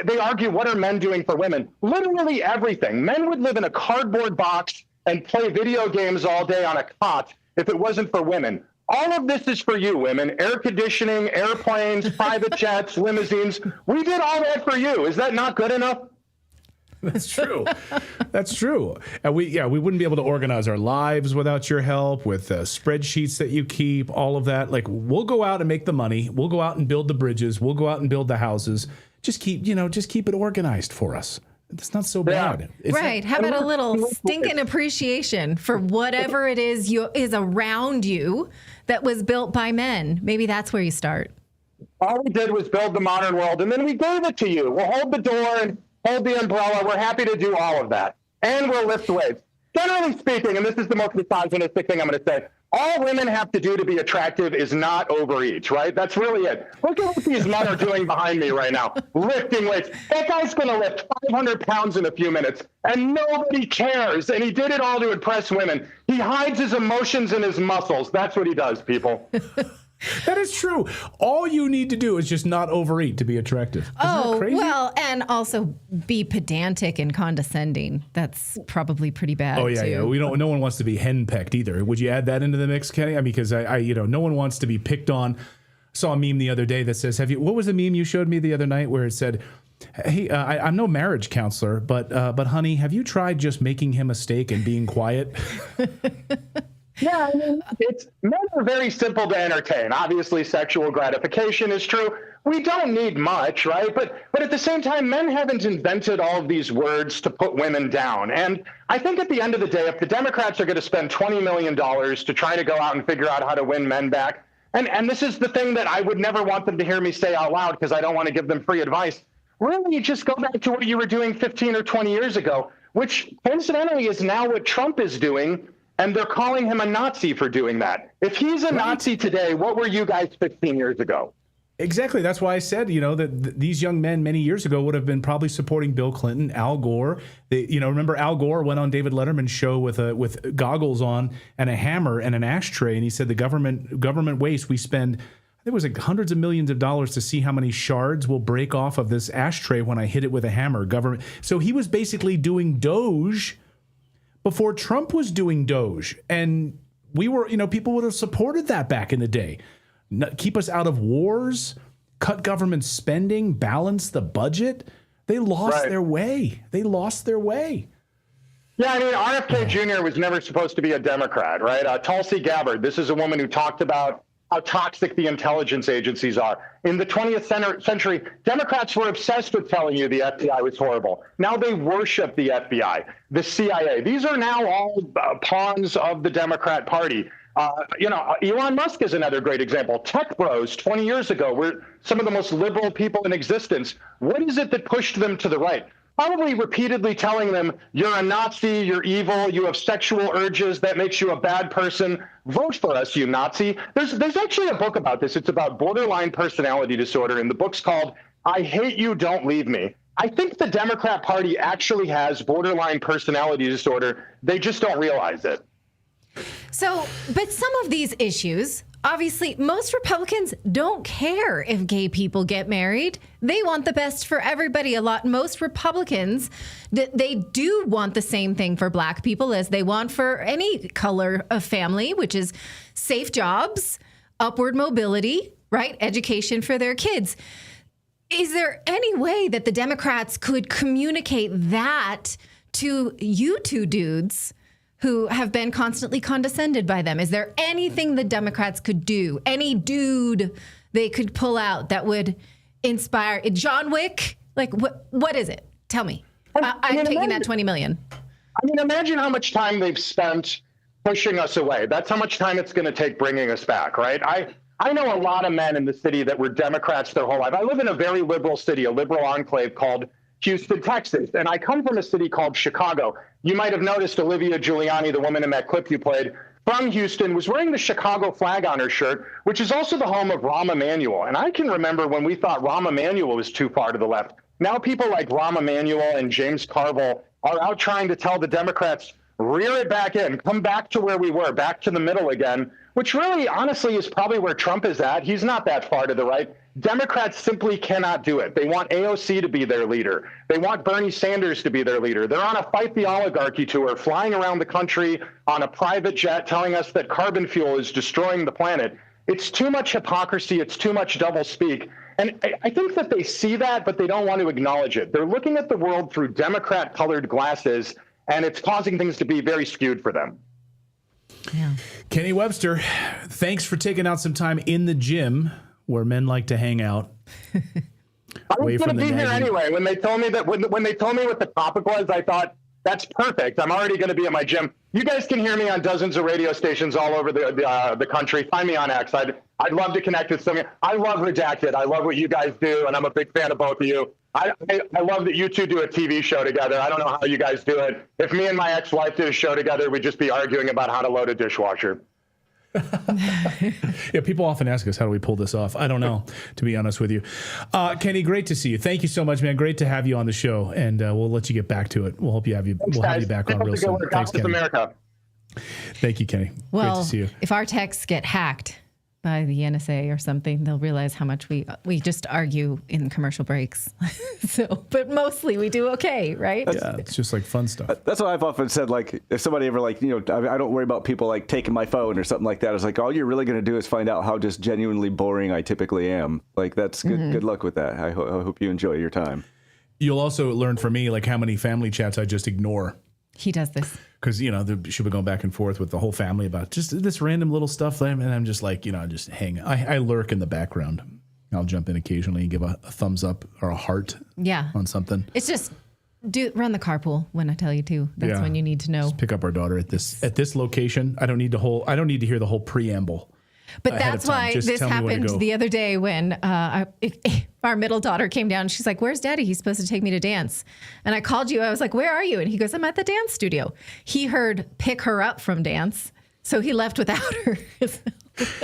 They argue, what are men doing for women? Literally everything. Men would live in a cardboard box and play video games all day on a cot if it wasn't for women. All of this is for you, women. Air conditioning, airplanes, private jets, limousines. We did all that for you. Is that not good enough? That's true. That's true. And we wouldn't be able to organize our lives without your help, with spreadsheets that you keep, all of that. Like, we'll go out and make the money. We'll go out and build the bridges. We'll go out and build the houses. Just keep it organized for us. It's not so bad. Right. How about a little stinking appreciation for whatever it is is around you that was built by men? Maybe that's where you start. All we did was build the modern world, and then we gave it to you. We'll hold the door and hold the umbrella. We're happy to do all of that. And we'll lift weights. Generally speaking, and this is the most misogynistic thing I'm going to say, all women have to do to be attractive is not overeat, right? That's really it. Look at what these men are doing behind me right now, lifting weights. That guy's going to lift 500 pounds in a few minutes, and nobody cares. And he did it all to impress women. He hides his emotions in his muscles. That's what he does, people. That is true. All you need to do is just not overeat to be attractive. Isn't that crazy? Well, and also be pedantic and condescending. That's probably pretty bad. Oh yeah, too. yeah. No one wants to be henpecked either. Would you add that into the mix, Kenny? I mean, because no one wants to be picked on. Saw a meme the other day that says, what was the meme you showed me the other night where it said, "Hey, I'm no marriage counselor, but honey, have you tried just making him a steak and being quiet?" Yeah, I mean, men are very simple to entertain. Obviously, sexual gratification is true. We don't need much, right? But at the same time, men haven't invented all of these words to put women down. And I think at the end of the day, if the Democrats are going to spend $20 million to try to go out and figure out how to win men back, and this is the thing that I would never want them to hear me say out loud because I don't want to give them free advice, really just go back to what you were doing 15 or 20 years ago, which coincidentally is now what Trump is doing. And they're calling him a Nazi for doing that. If he's a Nazi today, what were you guys 15 years ago? Exactly. That's why I said, that these young men many years ago would have been probably supporting Bill Clinton, Al Gore. Remember Al Gore went on David Letterman's show with goggles on and a hammer and an ashtray, and he said the government waste we spend. I think it was like hundreds of millions of dollars to see how many shards will break off of this ashtray when I hit it with a hammer. Government. So he was basically doing Doge before Trump was doing Doge, and we were, people would have supported that back in the day. Keep us out of wars, cut government spending, balance the budget. They lost their way. They lost their way. Yeah, I mean, RFK Jr. was never supposed to be a Democrat, right? Tulsi Gabbard, this is a woman who talked about how toxic the intelligence agencies are. In the 20th century, Democrats were obsessed with telling you the FBI was horrible. Now they worship the FBI, the CIA. These are now all pawns of the Democrat Party. Elon Musk is another great example. Tech bros 20 years ago were some of the most liberal people in existence. What is it that pushed them to the right? Probably repeatedly telling them, you're a Nazi, you're evil, you have sexual urges, that makes you a bad person. Vote for us, you Nazi. There's actually a book about this. It's about borderline personality disorder, and the book's called I Hate You, Don't Leave Me. I think the Democrat Party actually has borderline personality disorder. They just don't realize it. So, but some of these issues, obviously, most Republicans don't care if gay people get married. They want the best for everybody a lot. Most Republicans, they do want the same thing for black people as they want for any color of family, which is safe jobs, upward mobility, right? Education for their kids. Is there any way that the Democrats could communicate that to you two dudes who have been constantly condescended by them? Is there anything the Democrats could do? Any dude they could pull out that would inspire? John Wick? Like, what is it? Tell me. I'm taking that $20 million. I mean, imagine how much time they've spent pushing us away. That's how much time it's going to take bringing us back, right? I know a lot of men in the city that were Democrats their whole life. I live in a very liberal city, a liberal enclave called Houston, Texas. And I come from a city called Chicago. You might have noticed Olivia Giuliani, the woman in that clip you played, from Houston, was wearing the Chicago flag on her shirt, which is also the home of Rahm Emanuel. And I can remember when we thought Rahm Emanuel was too far to the left. Now people like Rahm Emanuel and James Carville are out trying to tell the Democrats, rear it back in, come back to where we were, back to the middle again, which really, honestly, is probably where Trump is at. He's not that far to the right. Democrats simply cannot do it. They want AOC to be their leader. They want Bernie Sanders to be their leader. They're on a Fight the Oligarchy tour, flying around the country on a private jet, telling us that carbon fuel is destroying the planet. It's too much hypocrisy. It's too much doublespeak. And I think that they see that, but they don't want to acknowledge it. They're looking at the world through Democrat-colored glasses, and it's causing things to be very skewed for them. Yeah. Kenny Webster, thanks for taking out some time in the gym where men like to hang out. I was going to be here anyway. When they told me that, when they told me what the topic was, I thought, that's perfect. I'm already going to be at my gym. You guys can hear me on dozens of radio stations all over the country. Find me on X. I'd love to connect with some of you. I love Redacted. I love what you guys do, and I'm a big fan of both of you. I love that you two do a TV show together. I don't know how you guys do it. If me and my ex-wife did a show together, we'd just be arguing about how to load a dishwasher. Yeah, people often ask us, how do we pull this off? I don't know, to be honest with you. Kenny, great to see you. Thank you so much, man. Great to have you on the show, and we'll let you get back to it. We'll have you back on real soon. Thanks, Kenny. America. Thank you, Kenny. Well, great to see you. If our texts get hacked by the NSA or something, they'll realize how much we just argue in commercial breaks. But mostly we do okay, right? Yeah, it's just like fun stuff. That's what I've often said. Like, if somebody ever I don't worry about people like taking my phone or something like that. It's like, all you're really going to do is find out how just genuinely boring I typically am. Like, that's good. Mm-hmm. Good luck with that. I hope you enjoy your time. You'll also learn from me, like, how many family chats I just ignore. He does this. Because, she'll be going back and forth with the whole family about just this random little stuff. And I'm just like, just hang. I lurk in the background. I'll jump in occasionally and give a thumbs up or a heart on something. It's just run the carpool when I tell you to. That's when you need to know. Just pick up our daughter at this location. I don't need to hear the whole preamble. But that's why this happened the other day when our middle daughter came down. She's like, "Where's Daddy? He's supposed to take me to dance." And I called you. I was like, "Where are you?" And he goes, "I'm at the dance studio." He heard pick her up from dance, so he left without her.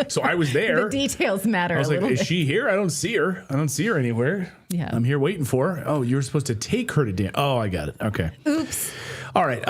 So I was there. The details matter. I was a like, little is bit. she here? I don't see her. I don't see her anywhere. Yeah. I'm here waiting for her. Oh, you're supposed to take her to dinner. Oh, I got it. Okay. Oops. All right.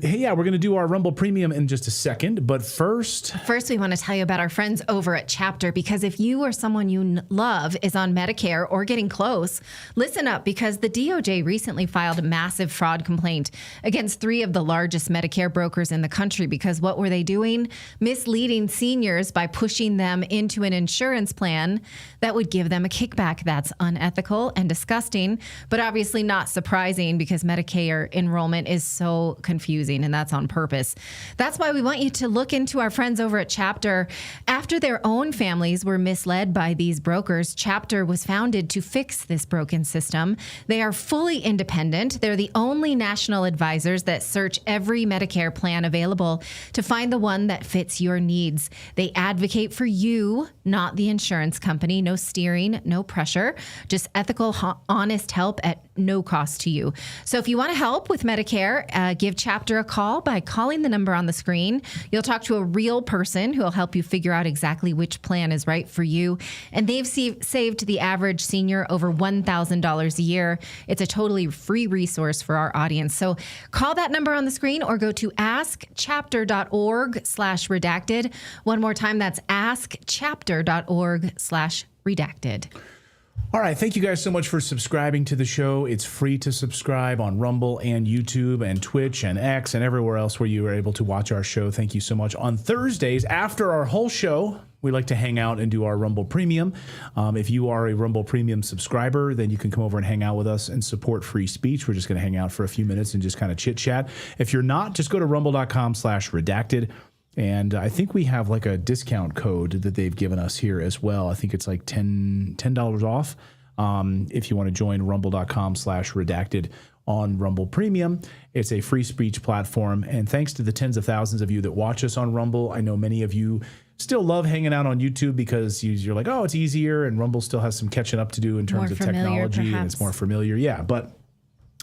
Hey, yeah, we're going to do our Rumble Premium in just a second. But first, we want to tell you about our friends over at Chapter, because if you or someone you love is on Medicare or getting close, listen up, because the DOJ recently filed a massive fraud complaint against 3 of the largest Medicare brokers in the country. Because what were they doing? Misleading seniors by pushing them into an insurance plan that would give them a kickback. That's unethical and disgusting, but obviously not surprising, because Medicare enrollment is so confusing, and that's on purpose. That's why we want you to look into our friends over at Chapter. After their own families were misled by these brokers, Chapter was founded to fix this broken system. They are fully independent. They're the only national advisors that search every Medicare plan available to find the one that fits your needs. They advocate for you, not the insurance company. No steering, no pressure, just ethical, honest help at no cost to you. So if you want to help with Medicare, give Chapter a call by calling the number on the screen. You'll talk to a real person who will help you figure out exactly which plan is right for you. And they've saved the average senior over $1,000 a year. It's a totally free resource for our audience. So call that number on the screen or go to askchapter.org/redacted. One more time, that's askchapter.org/redacted. all right. Thank you guys so much for subscribing to the show. It's free to subscribe on Rumble and YouTube and Twitch and X and everywhere else where you are able to watch our show. Thank you so much. On Thursdays, after our whole show, we like to hang out and do our Rumble Premium. If you are a Rumble Premium subscriber, then you can come over and hang out with us and support free speech. We're just going to hang out for a few minutes and just kind of chit chat. If you're not, just go to rumble.com/redacted. And I think we have like a discount code that they've given us here as well. I think it's like $10 off if you want to join rumble.com/redacted on Rumble Premium. It's a free speech platform. And thanks to the tens of thousands of you that watch us on Rumble, I know many of you still love hanging out on YouTube because you're like, oh, it's easier. And Rumble still has some catching up to do in terms of technology, and it's more familiar. Yeah, but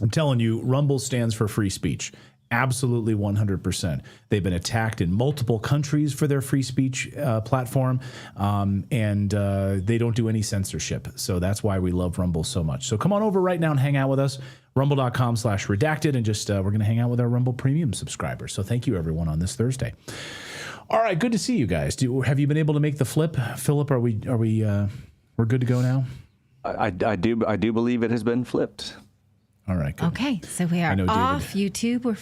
I'm telling you, Rumble stands for free speech. Absolutely 100%. They've been attacked in multiple countries for their free speech platform, and they don't do any censorship. So that's why we love Rumble so much. So come on over right now and hang out with us, rumble.com/redacted, and just we're going to hang out with our Rumble Premium subscribers. So thank you, everyone, on this Thursday. All right, good to see you guys. Have you been able to make the flip, Philip? We're good to go now? I do believe it has been flipped. All right, good. Okay, so we are off YouTube. We're